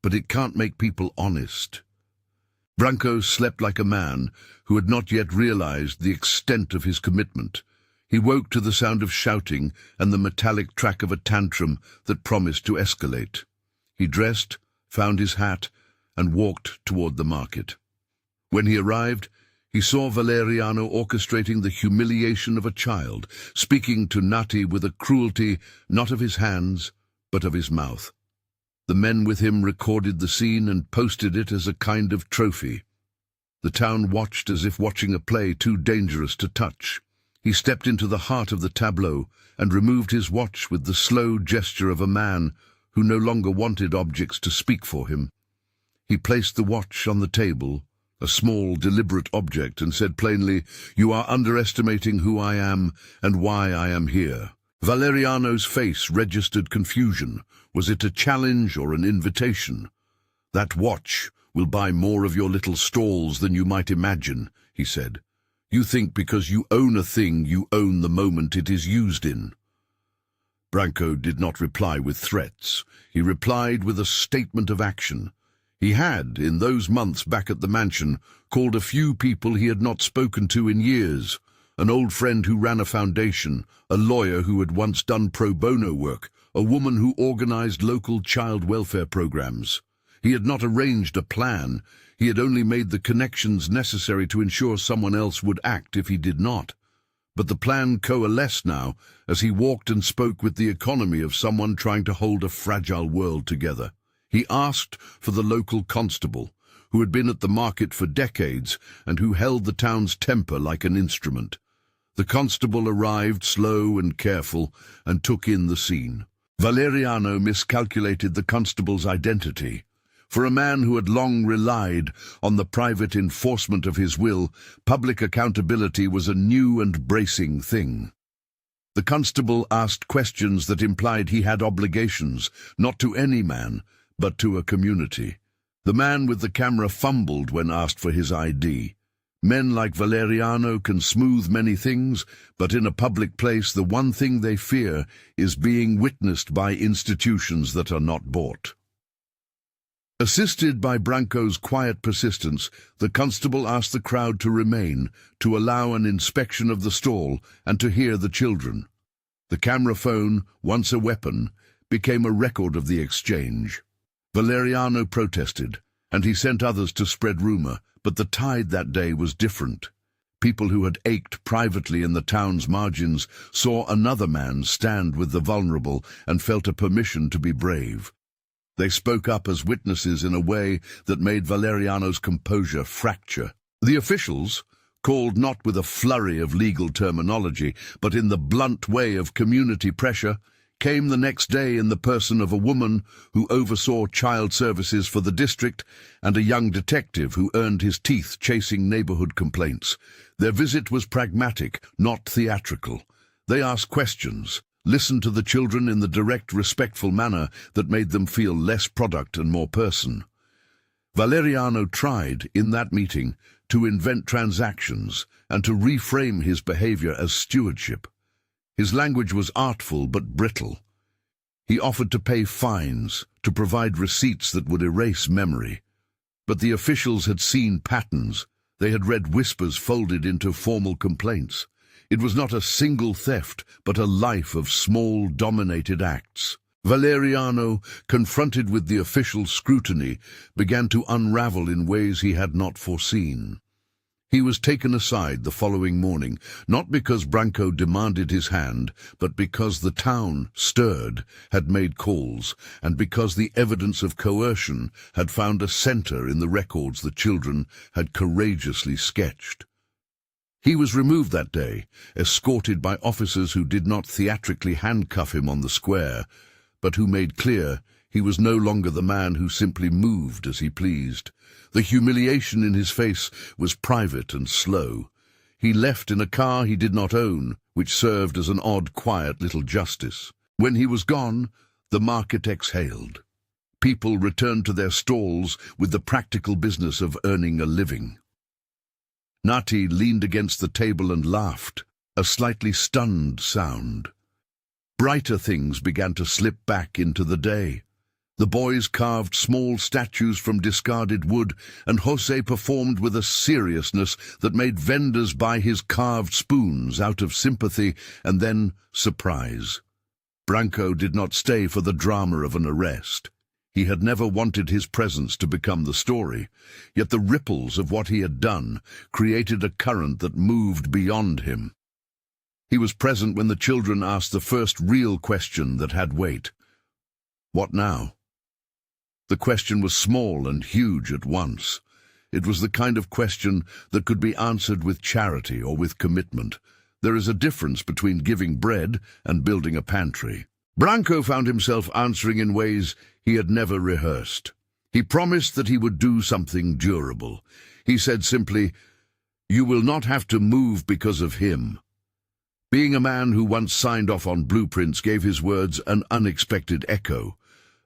but it can't make people honest." Branco slept like a man who had not yet realized the extent of his commitment. He woke to the sound of shouting and the metallic track of a tantrum that promised to escalate. He dressed, found his hat, and walked toward the market. When he arrived, he saw Valeriano orchestrating the humiliation of a child, speaking to Natty with a cruelty not of his hands, but of his mouth. The men with him recorded the scene and posted it as a kind of trophy. The town watched as if watching a play too dangerous to touch. He stepped into the heart of the tableau and removed his watch with the slow gesture of a man who no longer wanted objects to speak for him. He placed the watch on the table, a small, deliberate object, and said plainly, "You are underestimating who I am and why I am here." Valeriano's face registered confusion. Was it a challenge or an invitation? "That watch will buy more of your little stalls than you might imagine," he said. "You think because you own a thing, you own the moment it is used in." Branco did not reply with threats. He replied with a statement of action. He had, in those months back at the mansion, called a few people he had not spoken to in years. An old friend who ran a foundation, a lawyer who had once done pro bono work, a woman who organized local child welfare programs. He had not arranged a plan. He had only made the connections necessary to ensure someone else would act if he did not. But the plan coalesced now as he walked and spoke with the economy of someone trying to hold a fragile world together. He asked for the local constable, who had been at the market for decades and who held the town's temper like an instrument. The constable arrived, slow and careful, and took in the scene. Valeriano miscalculated the constable's identity. For a man who had long relied on the private enforcement of his will, public accountability was a new and bracing thing. The constable asked questions that implied he had obligations, not to any man, but to a community. The man with the camera fumbled when asked for his ID. Men like Valeriano can smooth many things, but in a public place the one thing they fear is being witnessed by institutions that are not bought. Assisted by Branco's quiet persistence, the constable asked the crowd to remain, to allow an inspection of the stall, and to hear the children. The camera phone, once a weapon, became a record of the exchange. Valeriano protested, and he sent others to spread rumor, but the tide that day was different. People who had ached privately in the town's margins saw another man stand with the vulnerable and felt a permission to be brave. They spoke up as witnesses in a way that made Valeriano's composure fracture. The officials, called not with a flurry of legal terminology, but in the blunt way of community pressure, came the next day in the person of a woman who oversaw child services for the district and a young detective who earned his teeth chasing neighborhood complaints. Their visit was pragmatic, not theatrical. They asked questions, listened to the children in the direct, respectful manner that made them feel less product and more person. Valeriano tried, in that meeting, to invent transactions and to reframe his behavior as stewardship. His language was artful but brittle. He offered to pay fines, to provide receipts that would erase memory. But the officials had seen patterns. They had read whispers folded into formal complaints. It was not a single theft, but a life of small, dominated acts. Valeriano, confronted with the official scrutiny, began to unravel in ways he had not foreseen. He was taken aside the following morning, not because Branco demanded his hand, but because the town, stirred, had made calls, and because the evidence of coercion had found a center in the records the children had courageously sketched. He was removed that day, escorted by officers who did not theatrically handcuff him on the square, but who made clear he was no longer the man who simply moved as he pleased. The humiliation in his face was private and slow. He left in a car he did not own, which served as an odd, quiet little justice. When he was gone, the market exhaled. People returned to their stalls with the practical business of earning a living. Nati leaned against the table and laughed, a slightly stunned sound. Brighter things began to slip back into the day. The boys carved small statues from discarded wood, and José performed with a seriousness that made vendors buy his carved spoons out of sympathy and then surprise. Branco did not stay for the drama of an arrest. He had never wanted his presence to become the story, yet the ripples of what he had done created a current that moved beyond him. He was present when the children asked the first real question that had weight. What now? The question was small and huge at once. It was the kind of question that could be answered with charity or with commitment. There is a difference between giving bread and building a pantry. Branco found himself answering in ways he had never rehearsed. He promised that he would do something durable. He said simply, "You will not have to move because of him." Being a man who once signed off on blueprints gave his words an unexpected echo.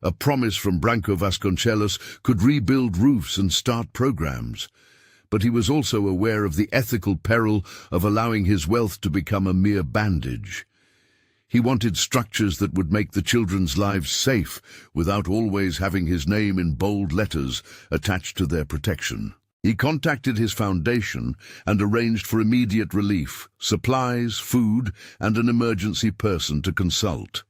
A promise from Branco Vasconcelos could rebuild roofs and start programs. But he was also aware of the ethical peril of allowing his wealth to become a mere bandage. He wanted structures that would make the children's lives safe without always having his name in bold letters attached to their protection. He contacted his foundation and arranged for immediate relief, supplies, food, and an emergency person to consult.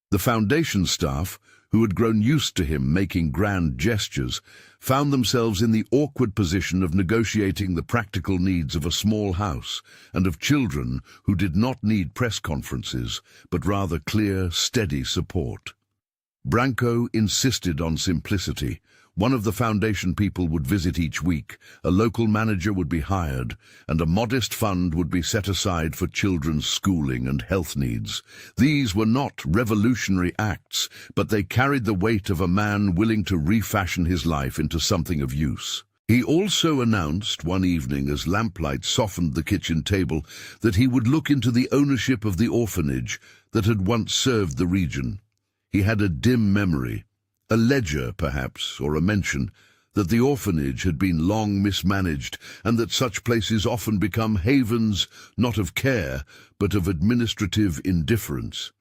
The foundation staff, who had grown used to him making grand gestures, found themselves in the awkward position of negotiating the practical needs of a small house and of children who did not need press conferences, but rather clear, steady support. Branco insisted on simplicity. One of the foundation people would visit each week, a local manager would be hired, and a modest fund would be set aside for children's schooling and health needs. These were not revolutionary acts, but they carried the weight of a man willing to refashion his life into something of use. He also announced one evening, as lamplight softened the kitchen table, that he would look into the ownership of the orphanage that had once served the region. He had a dim memory, a ledger, perhaps, or a mention, that the orphanage had been long mismanaged and that such places often become havens not of care, but of administrative indifference.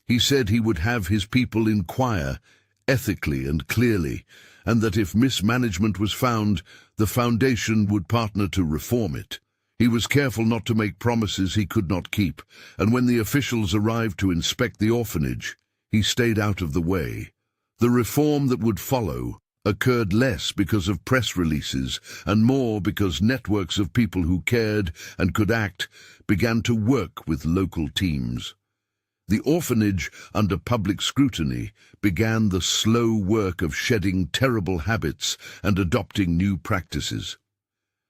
He said he would have his people inquire, ethically and clearly, and that if mismanagement was found, the foundation would partner to reform it. He was careful not to make promises he could not keep, and when the officials arrived to inspect the orphanage, he stayed out of the way. The reform that would follow occurred less because of press releases and more because networks of people who cared and could act began to work with local teams. The orphanage, under public scrutiny, began the slow work of shedding terrible habits and adopting new practices.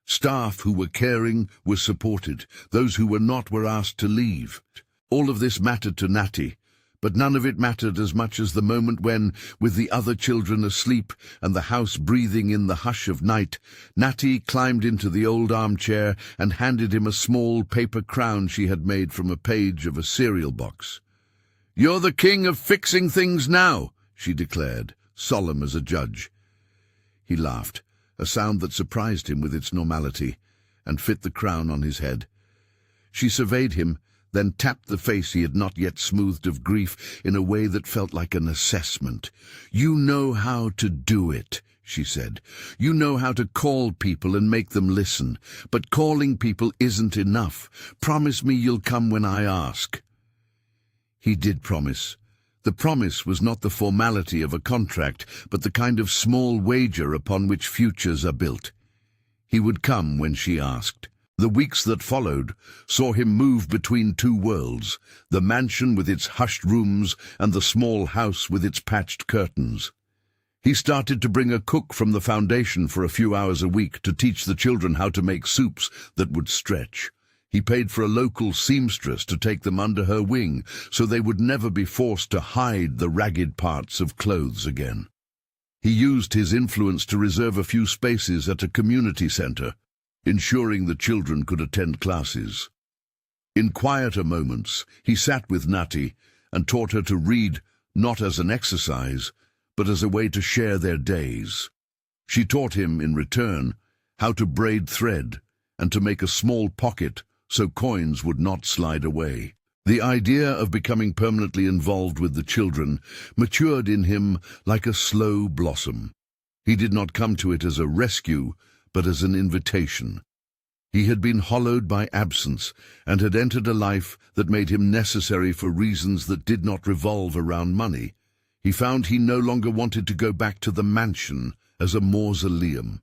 Staff who were caring were supported. Those who were not were asked to leave. All of this mattered to Natty, but none of it mattered as much as the moment when, with the other children asleep and the house breathing in the hush of night, Natty climbed into the old armchair and handed him a small paper crown she had made from a page of a cereal box. "You're the king of fixing things now," she declared, solemn as a judge. He laughed, a sound that surprised him with its normality, and fit the crown on his head. She surveyed him, then tapped the face he had not yet smoothed of grief in a way that felt like an assessment. "You know how to do it," she said. "You know how to call people and make them listen. But calling people isn't enough. Promise me you'll come when I ask." He did promise. The promise was not the formality of a contract, but the kind of small wager upon which futures are built. He would come when she asked. The weeks that followed saw him move between two worlds, the mansion with its hushed rooms and the small house with its patched curtains. He started to bring a cook from the foundation for a few hours a week to teach the children how to make soups that would stretch. He paid for a local seamstress to take them under her wing so they would never be forced to hide the ragged parts of clothes again. He used his influence to reserve a few spaces at a community center, ensuring the children could attend classes. In quieter moments, he sat with Natty and taught her to read not as an exercise, but as a way to share their days. She taught him, in return, how to braid thread and to make a small pocket so coins would not slide away. The idea of becoming permanently involved with the children matured in him like a slow blossom. He did not come to it as a rescue, but as an invitation. He had been hollowed by absence and had entered a life that made him necessary for reasons that did not revolve around money. He found he no longer wanted to go back to the mansion as a mausoleum.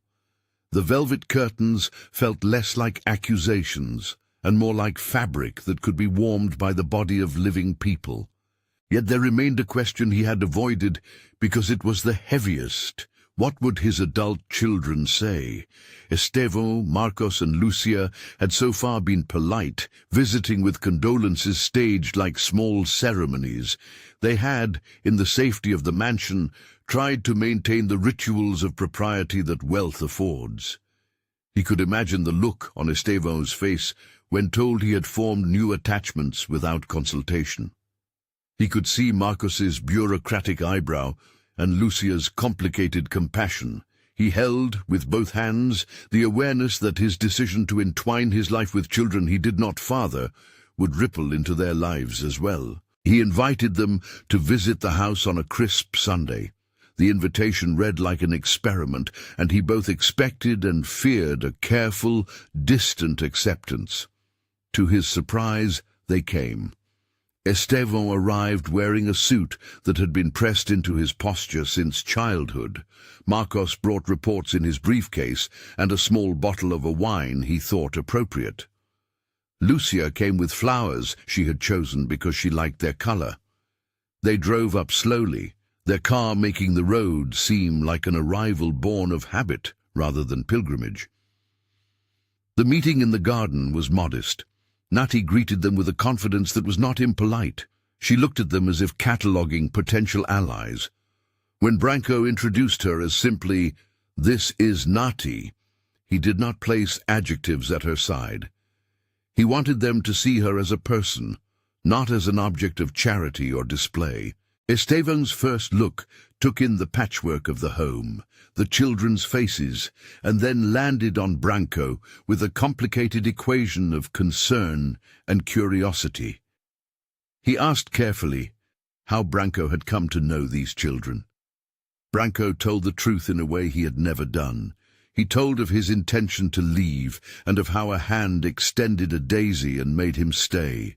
The velvet curtains felt less like accusations and more like fabric that could be warmed by the body of living people. Yet there remained a question he had avoided because it was the heaviest. What would his adult children say? Estevo, Marcos, and Lucia had so far been polite, visiting with condolences staged like small ceremonies. They had, in the safety of the mansion, tried to maintain the rituals of propriety that wealth affords. He could imagine the look on Estevan's face when told he had formed new attachments without consultation. He could see Marcos's bureaucratic eyebrow and Lucia's complicated compassion. He held, with both hands, the awareness that his decision to entwine his life with children he did not father would ripple into their lives as well. He invited them to visit the house on a crisp Sunday. The invitation read like an experiment, and he both expected and feared a careful, distant acceptance. To his surprise, they came. Estevan arrived wearing a suit that had been pressed into his posture since childhood. Marcos brought reports in his briefcase and a small bottle of a wine he thought appropriate. Lucia came with flowers she had chosen because she liked their color. They drove up slowly, their car making the road seem like an arrival born of habit rather than pilgrimage. The meeting in the garden was modest. Natty greeted them with a confidence that was not impolite. She looked at them as if cataloguing potential allies. When Branco introduced her as simply, "This is Natty," he did not place adjectives at her side. He wanted them to see her as a person, not as an object of charity or display. Estevan's first look took in the patchwork of the home, the children's faces, and then landed on Branco with a complicated equation of concern and curiosity. He asked carefully how Branco had come to know these children. Branco told the truth in a way he had never done. He told of his intention to leave and of how a hand extended a daisy and made him stay.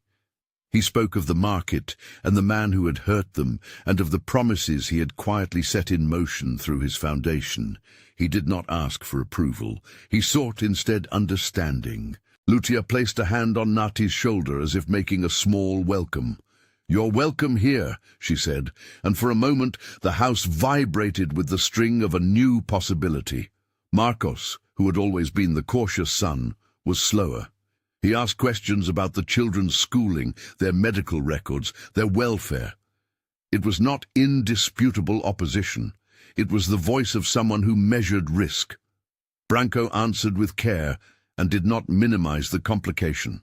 He spoke of the market and the man who had hurt them, and of the promises he had quietly set in motion through his foundation. He did not ask for approval. He sought instead understanding. Lucia placed a hand on Natty's shoulder as if making a small welcome. "You're welcome here," she said, and for a moment the house vibrated with the string of a new possibility. Marcos, who had always been the cautious son, was slower. He asked questions about the children's schooling, their medical records, their welfare. It was not indisputable opposition. It was the voice of someone who measured risk. Branco answered with care and did not minimize the complication.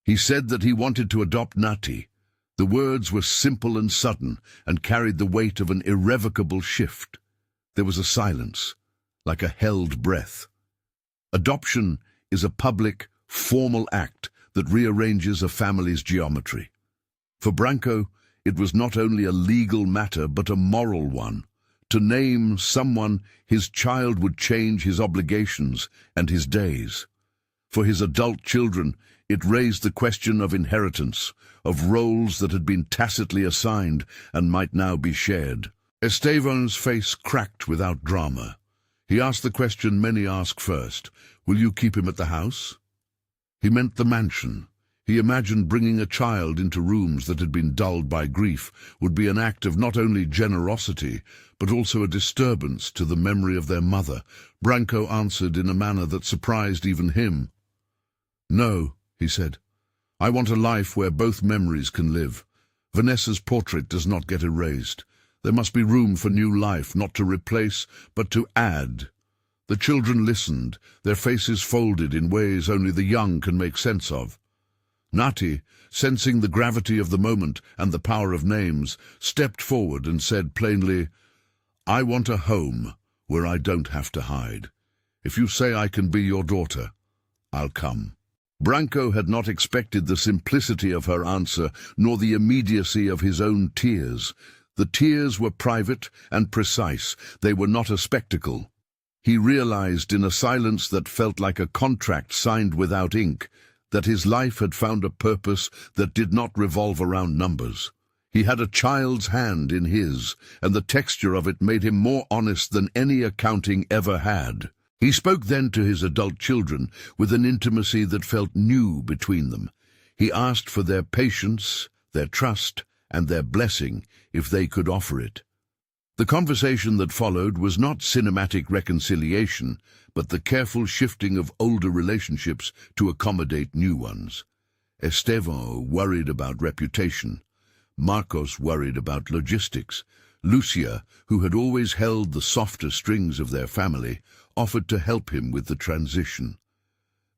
He said that he wanted to adopt Natty. The words were simple and sudden and carried the weight of an irrevocable shift. There was a silence, like a held breath. Adoption is a public, formal act that rearranges a family's geometry. For Branco, it was not only a legal matter but a moral one. To name someone his child would change his obligations and his days. For his adult children, it raised the question of inheritance, of roles that had been tacitly assigned and might now be shared. Estevan's face cracked without drama. He asked the question many ask first: "Will you keep him at the house?" He meant the mansion. He imagined bringing a child into rooms that had been dulled by grief would be an act of not only generosity, but also a disturbance to the memory of their mother. Branco answered in a manner that surprised even him. "No," he said. "I want a life where both memories can live. Vanessa's portrait does not get erased. There must be room for new life, not to replace, but to add." The children listened, their faces folded in ways only the young can make sense of. Natty, sensing the gravity of the moment and the power of names, stepped forward and said plainly, "I want a home where I don't have to hide. If you say I can be your daughter, I'll come." Branco had not expected the simplicity of her answer, nor the immediacy of his own tears. The tears were private and precise. They were not a spectacle. He realized in a silence that felt like a contract signed without ink that his life had found a purpose that did not revolve around numbers. He had a child's hand in his, and the texture of it made him more honest than any accounting ever had. He spoke then to his adult children with an intimacy that felt new between them. He asked for their patience, their trust, and their blessing if they could offer it. The conversation that followed was not cinematic reconciliation, but the careful shifting of older relationships to accommodate new ones. Estevan worried about reputation. Marcos worried about logistics. Lucia, who had always held the softer strings of their family, offered to help him with the transition.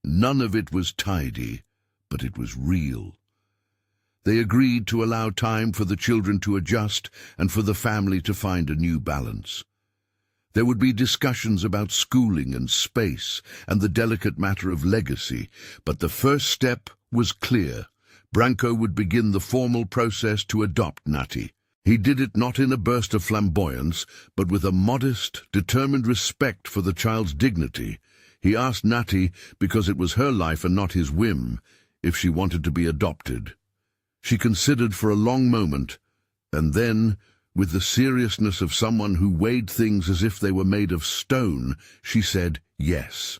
None of it was tidy, but it was real. They agreed to allow time for the children to adjust and for the family to find a new balance. There would be discussions about schooling and space and the delicate matter of legacy, but the first step was clear. Branco would begin the formal process to adopt Natty. He did it not in a burst of flamboyance, but with a modest, determined respect for the child's dignity. He asked Natty, because it was her life and not his whim, if she wanted to be adopted. She considered for a long moment, and then, with the seriousness of someone who weighed things as if they were made of stone, she said yes.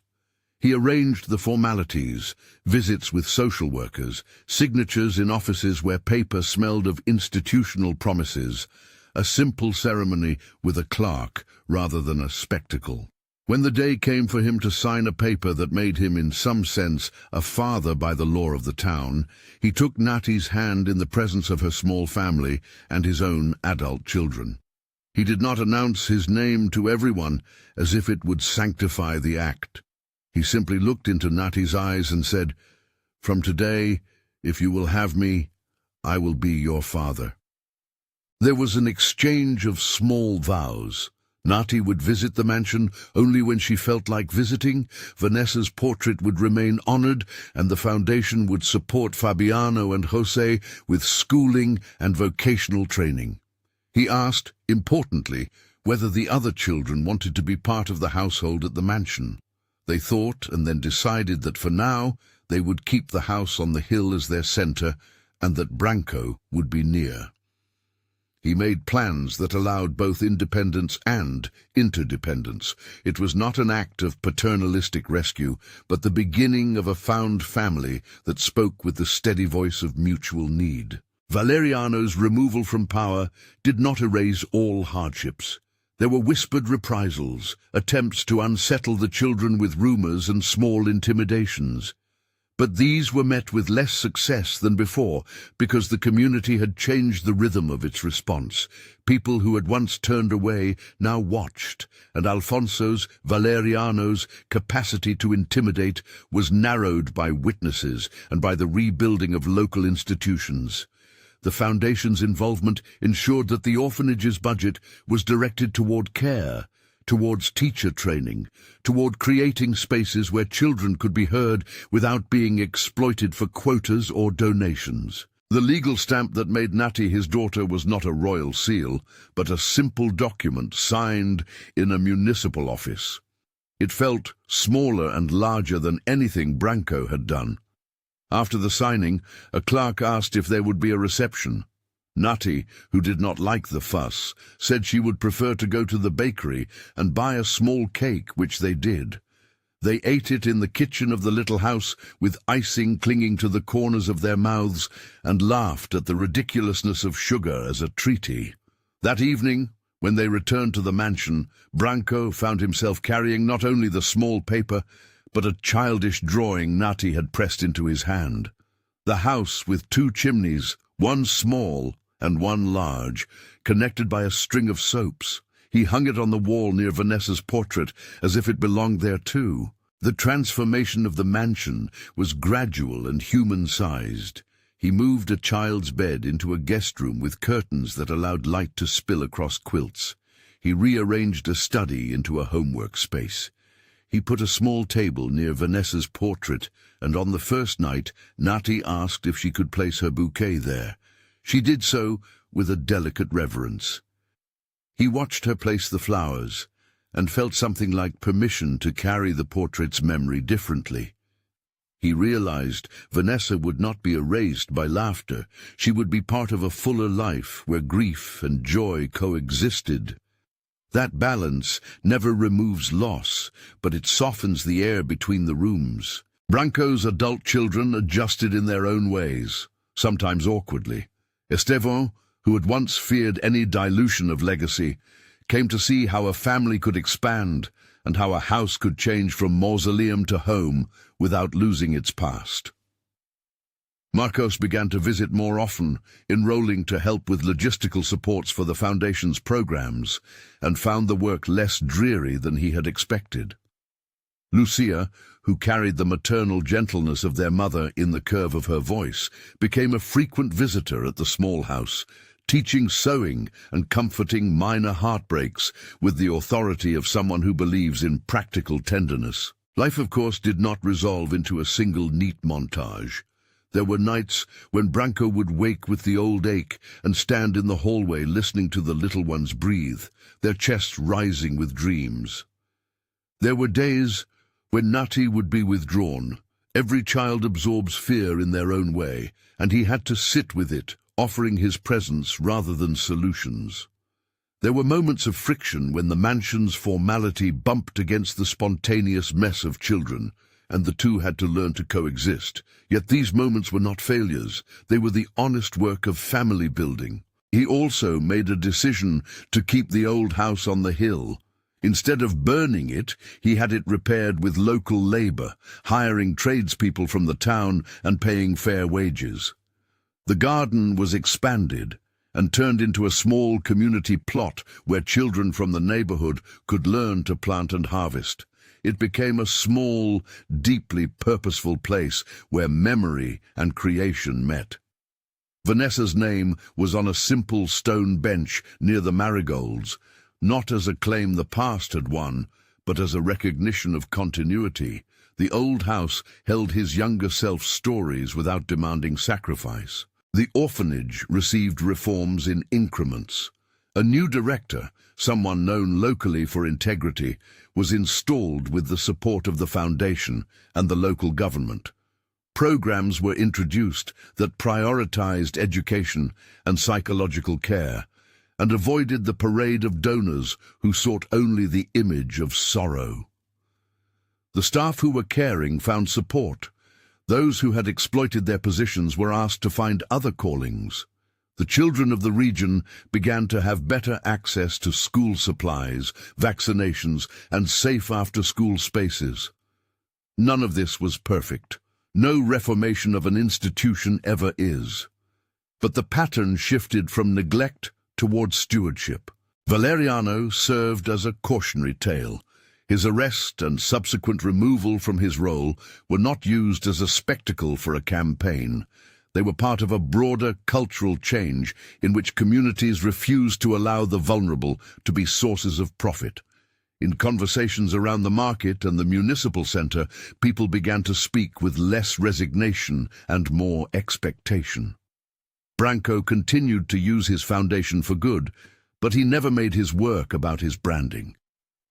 He arranged the formalities, visits with social workers, signatures in offices where paper smelled of institutional promises, a simple ceremony with a clerk rather than a spectacle. When the day came for him to sign a paper that made him in some sense a father by the law of the town, he took Natty's hand in the presence of her small family and his own adult children. He did not announce his name to everyone as if it would sanctify the act. He simply looked into Natty's eyes and said, "From today, if you will have me, I will be your father." There was an exchange of small vows. Natty would visit the mansion only when she felt like visiting, Vanessa's portrait would remain honored, and the foundation would support Fabiano and Jose with schooling and vocational training. He asked, importantly, whether the other children wanted to be part of the household at the mansion. They thought and then decided that for now they would keep the house on the hill as their center and that Branco would be near. He made plans that allowed both independence and interdependence. It was not an act of paternalistic rescue, but the beginning of a found family that spoke with the steady voice of mutual need. Valeriano's removal from power did not erase all hardships. There were whispered reprisals, attempts to unsettle the children with rumors and small intimidations. But these were met with less success than before because the community had changed the rhythm of its response. People who had once turned away now watched, and Valeriano's capacity to intimidate was narrowed by witnesses and by the rebuilding of local institutions. The Foundation's involvement ensured that the orphanage's budget was directed toward care, towards teacher training, toward creating spaces where children could be heard without being exploited for quotas or donations. The legal stamp that made Natty his daughter was not a royal seal, but a simple document signed in a municipal office. It felt smaller and larger than anything Branco had done. After the signing, a clerk asked if there would be a reception. Natty, who did not like the fuss, said she would prefer to go to the bakery and buy a small cake, which they did. They ate it in the kitchen of the little house, with icing clinging to the corners of their mouths, and laughed at the ridiculousness of sugar as a treaty. That evening, when they returned to the mansion, Branco found himself carrying not only the small paper, but a childish drawing Natty had pressed into his hand. The house with 2 chimneys, one small and one large, connected by a string of soaps. He hung it on the wall near Vanessa's portrait, as if it belonged there too. The transformation of the mansion was gradual and human-sized. He moved a child's bed into a guest room with curtains that allowed light to spill across quilts. He rearranged a study into a homework space. He put a small table near Vanessa's portrait, and on the first night, Natty asked if she could place her bouquet there. She did so with a delicate reverence. He watched her place the flowers, and felt something like permission to carry the portrait's memory differently. He realized Vanessa would not be erased by laughter. She would be part of a fuller life where grief and joy coexisted. That balance never removes loss, but it softens the air between the rooms. Branco's adult children adjusted in their own ways, sometimes awkwardly. Esteban, who had once feared any dilution of legacy, came to see how a family could expand and how a house could change from mausoleum to home without losing its past. Marcos began to visit more often, enrolling to help with logistical supports for the Foundation's programs, and found the work less dreary than he had expected. Lucia, who carried the maternal gentleness of their mother in the curve of her voice, became a frequent visitor at the small house, teaching sewing and comforting minor heartbreaks with the authority of someone who believes in practical tenderness. Life, of course, did not resolve into a single neat montage. There were nights when Branco would wake with the old ache and stand in the hallway listening to the little ones breathe, their chests rising with dreams. There were days when Nati would be withdrawn. Every child absorbs fear in their own way, and he had to sit with it, offering his presence rather than solutions. There were moments of friction when the mansion's formality bumped against the spontaneous mess of children, and the two had to learn to coexist. Yet these moments were not failures. They were the honest work of family building. He also made a decision to keep the old house on the hill. Instead of burning it, he had it repaired with local labor, hiring tradespeople from the town and paying fair wages. The garden was expanded and turned into a small community plot where children from the neighborhood could learn to plant and harvest. It became a small, deeply purposeful place where memory and creation met. Vanessa's name was on a simple stone bench near the marigolds, not as a claim the past had won, but as a recognition of continuity. The old house held his younger self's stories without demanding sacrifice. The orphanage received reforms in increments. A new director, someone known locally for integrity, was installed with the support of the foundation and the local government. Programs were introduced that prioritized education and psychological care, and avoided the parade of donors who sought only the image of sorrow. The staff who were caring found support. Those who had exploited their positions were asked to find other callings. The children of the region began to have better access to school supplies, vaccinations, and safe after-school spaces. None of this was perfect. No reformation of an institution ever is. But the pattern shifted from neglect towards stewardship. Valeriano served as a cautionary tale. His arrest and subsequent removal from his role were not used as a spectacle for a campaign. They were part of a broader cultural change in which communities refused to allow the vulnerable to be sources of profit. In conversations around the market and the municipal center, people began to speak with less resignation and more expectation. Branco continued to use his foundation for good, but he never made his work about his branding.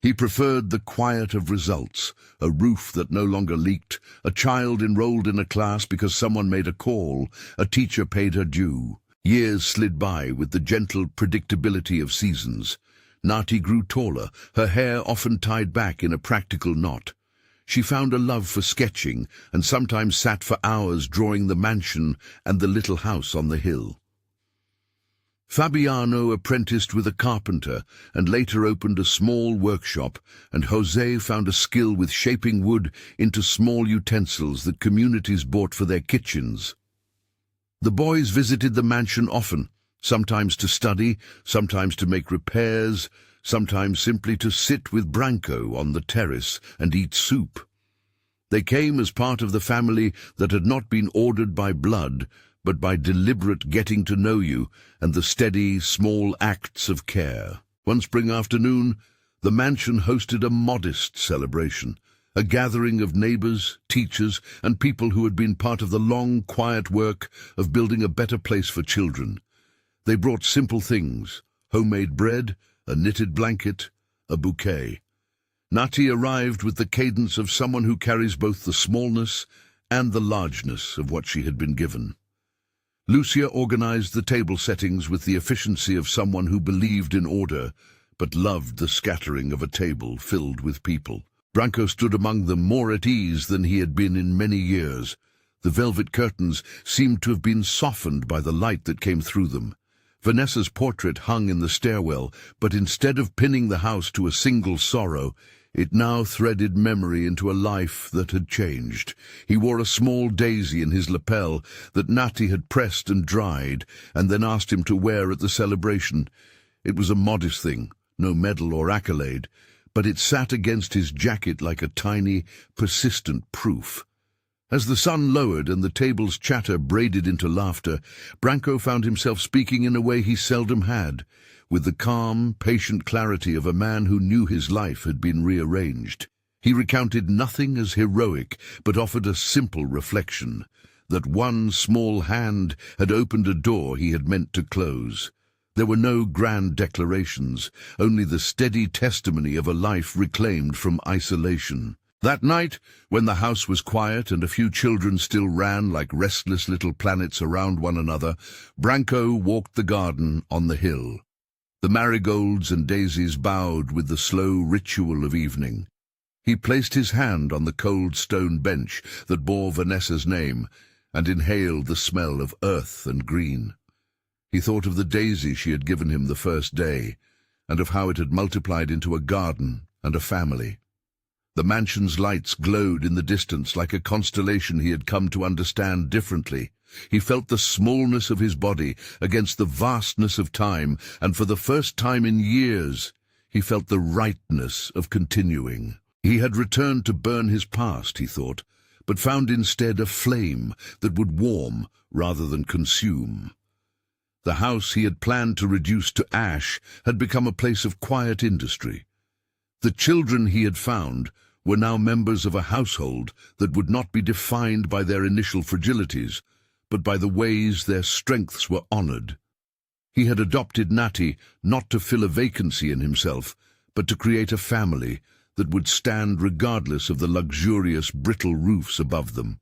He preferred the quiet of results, a roof that no longer leaked, a child enrolled in a class because someone made a call, a teacher paid her due. Years slid by with the gentle predictability of seasons. Nati grew taller, her hair often tied back in a practical knot. She found a love for sketching and sometimes sat for hours drawing the mansion and the little house on the hill. Fabiano apprenticed with a carpenter and later opened a small workshop, and Jose found a skill with shaping wood into small utensils that communities bought for their kitchens. The boys visited the mansion often, sometimes to study, sometimes to make repairs, sometimes simply to sit with Branco on the terrace and eat soup. They came as part of the family that had not been ordered by blood, but by deliberate getting to know you and the steady, small acts of care. One spring afternoon, the mansion hosted a modest celebration, a gathering of neighbors, teachers, and people who had been part of the long, quiet work of building a better place for children. They brought simple things: homemade bread, a knitted blanket, a bouquet. Nati arrived with the cadence of someone who carries both the smallness and the largeness of what she had been given. Lucia organized the table settings with the efficiency of someone who believed in order, but loved the scattering of a table filled with people. Branco stood among them more at ease than he had been in many years. The velvet curtains seemed to have been softened by the light that came through them. Vanessa's portrait hung in the stairwell, but instead of pinning the house to a single sorrow, It now threaded memory into a life that had changed. He wore a small daisy in his lapel that Natty had pressed and dried, and then asked him to wear at the celebration. It was a modest thing, no medal or accolade, but it sat against his jacket like a tiny, persistent proof. As the sun lowered and the table's chatter braided into laughter, Branco found himself speaking in a way he seldom had, with the calm, patient clarity of a man who knew his life had been rearranged. He recounted nothing as heroic, but offered a simple reflection, that one small hand had opened a door he had meant to close. There were no grand declarations, only the steady testimony of a life reclaimed from isolation. That night, when the house was quiet and a few children still ran like restless little planets around one another, Branco walked the garden on the hill. The marigolds and daisies bowed with the slow ritual of evening. He placed his hand on the cold stone bench that bore Vanessa's name and inhaled the smell of earth and green. He thought of the daisy she had given him the first day, and of how it had multiplied into a garden and a family. The mansion's lights glowed in the distance like a constellation he had come to understand differently. He felt the smallness of his body against the vastness of time, and for the first time in years, he felt the rightness of continuing. He had returned to burn his past, he thought, but found instead a flame that would warm rather than consume. The house he had planned to reduce to ash had become a place of quiet industry. The children he had found were now members of a household that would not be defined by their initial fragilities, but by the ways their strengths were honored. He had adopted Natty not to fill a vacancy in himself, but to create a family that would stand regardless of the luxurious, brittle roofs above them.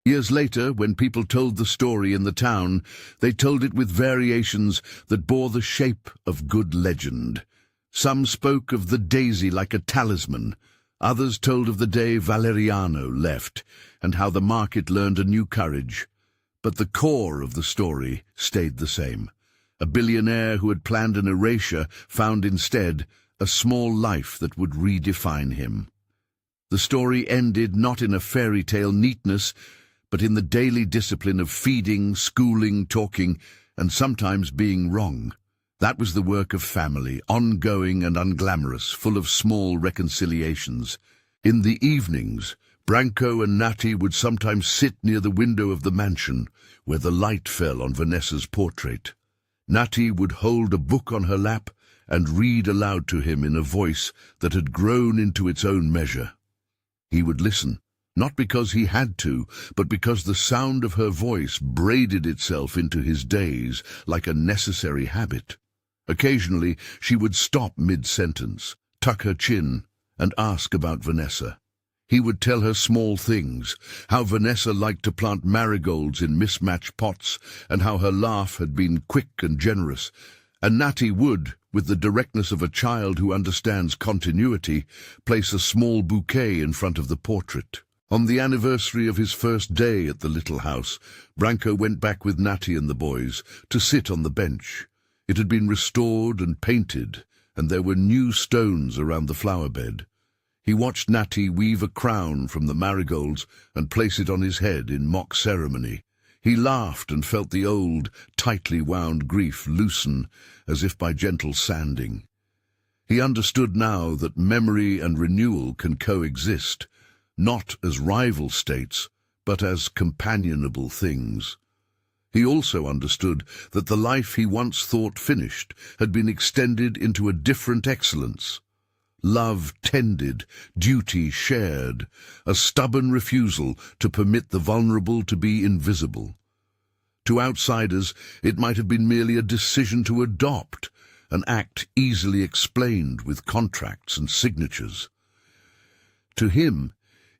Years later, when people told the story in the town, they told it with variations that bore the shape of good legend. Some spoke of the daisy like a talisman. Others told of the day Valeriano left, and how the market learned a new courage. But the core of the story stayed the same. A billionaire who had planned an erasure found instead a small life that would redefine him. The story ended not in a fairy tale neatness, but in the daily discipline of feeding, schooling, talking, and sometimes being wrong. That was the work of family, ongoing and unglamorous, full of small reconciliations. In the evenings, Branco and Natty would sometimes sit near the window of the mansion, where the light fell on Vanessa's portrait. Natty would hold a book on her lap and read aloud to him in a voice that had grown into its own measure. He would listen, not because he had to, but because the sound of her voice braided itself into his days like a necessary habit. Occasionally, she would stop mid-sentence, tuck her chin, and ask about Vanessa. He would tell her small things, how Vanessa liked to plant marigolds in mismatched pots, and how her laugh had been quick and generous. And Natty would, with the directness of a child who understands continuity, place a small bouquet in front of the portrait. On the anniversary of his first day at the little house, Branco went back with Natty and the boys to sit on the bench. It had been restored and painted, and there were new stones around the flower bed. He watched Natty weave a crown from the marigolds and place it on his head in mock ceremony. He laughed and felt the old, tightly wound grief loosen, as if by gentle sanding. He understood now that memory and renewal can coexist, not as rival states, but as companionable things. He also understood that the life he once thought finished had been extended into a different excellence. Love tended, duty shared, a stubborn refusal to permit the vulnerable to be invisible. To outsiders, it might have been merely a decision to adopt, an act easily explained with contracts and signatures. To him,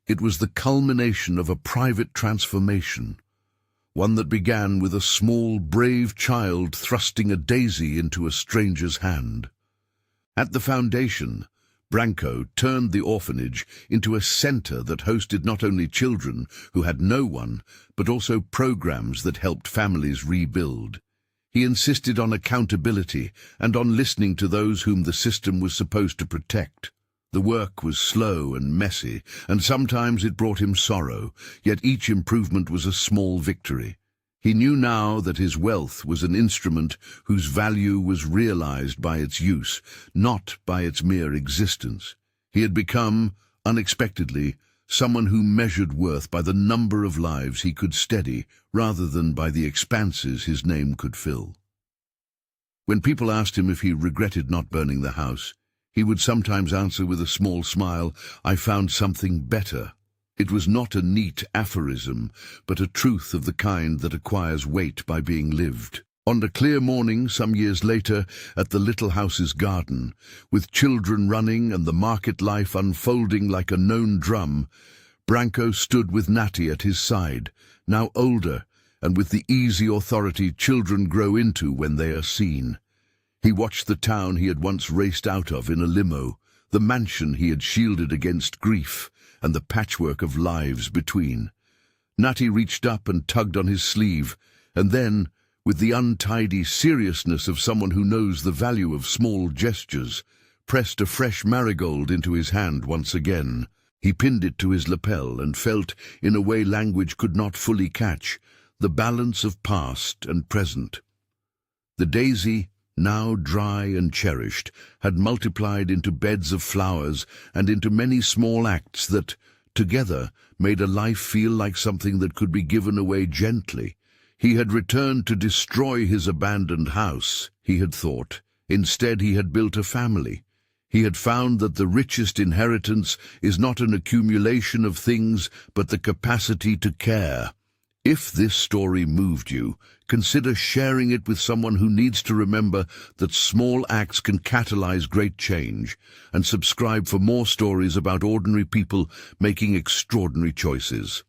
it was the culmination of a private transformation, one that began with a small, brave child thrusting a daisy into a stranger's hand. At the foundation, Branco turned the orphanage into a center that hosted not only children who had no one, but also programs that helped families rebuild. He insisted on accountability and on listening to those whom the system was supposed to protect. The work was slow and messy, and sometimes it brought him sorrow, yet each improvement was a small victory. He knew now that his wealth was an instrument whose value was realized by its use, not by its mere existence. He had become, unexpectedly, someone who measured worth by the number of lives he could steady rather than by the expanses his name could fill. When people asked him if he regretted not burning the house, he would sometimes answer with a small smile, "I found something better." It was not a neat aphorism, but a truth of the kind that acquires weight by being lived. On a clear morning some years later, at the little house's garden, with children running and the market life unfolding like a known drum, Branco stood with Natty at his side, now older, and with the easy authority children grow into when they are seen. He watched the town he had once raced out of in a limo, the mansion he had shielded against grief, and the patchwork of lives between. Natty reached up and tugged on his sleeve, and then, with the untidy seriousness of someone who knows the value of small gestures, pressed a fresh marigold into his hand once again. He pinned it to his lapel and felt, in a way language could not fully catch, the balance of past and present. The daisy, now dry and cherished, had multiplied into beds of flowers and into many small acts that, together, made a life feel like something that could be given away gently. He had returned to destroy his abandoned house, he had thought. Instead, he had built a family. He had found that the richest inheritance is not an accumulation of things, but the capacity to care. If this story moved you, consider sharing it with someone who needs to remember that small acts can catalyze great change, and subscribe for more stories about ordinary people making extraordinary choices.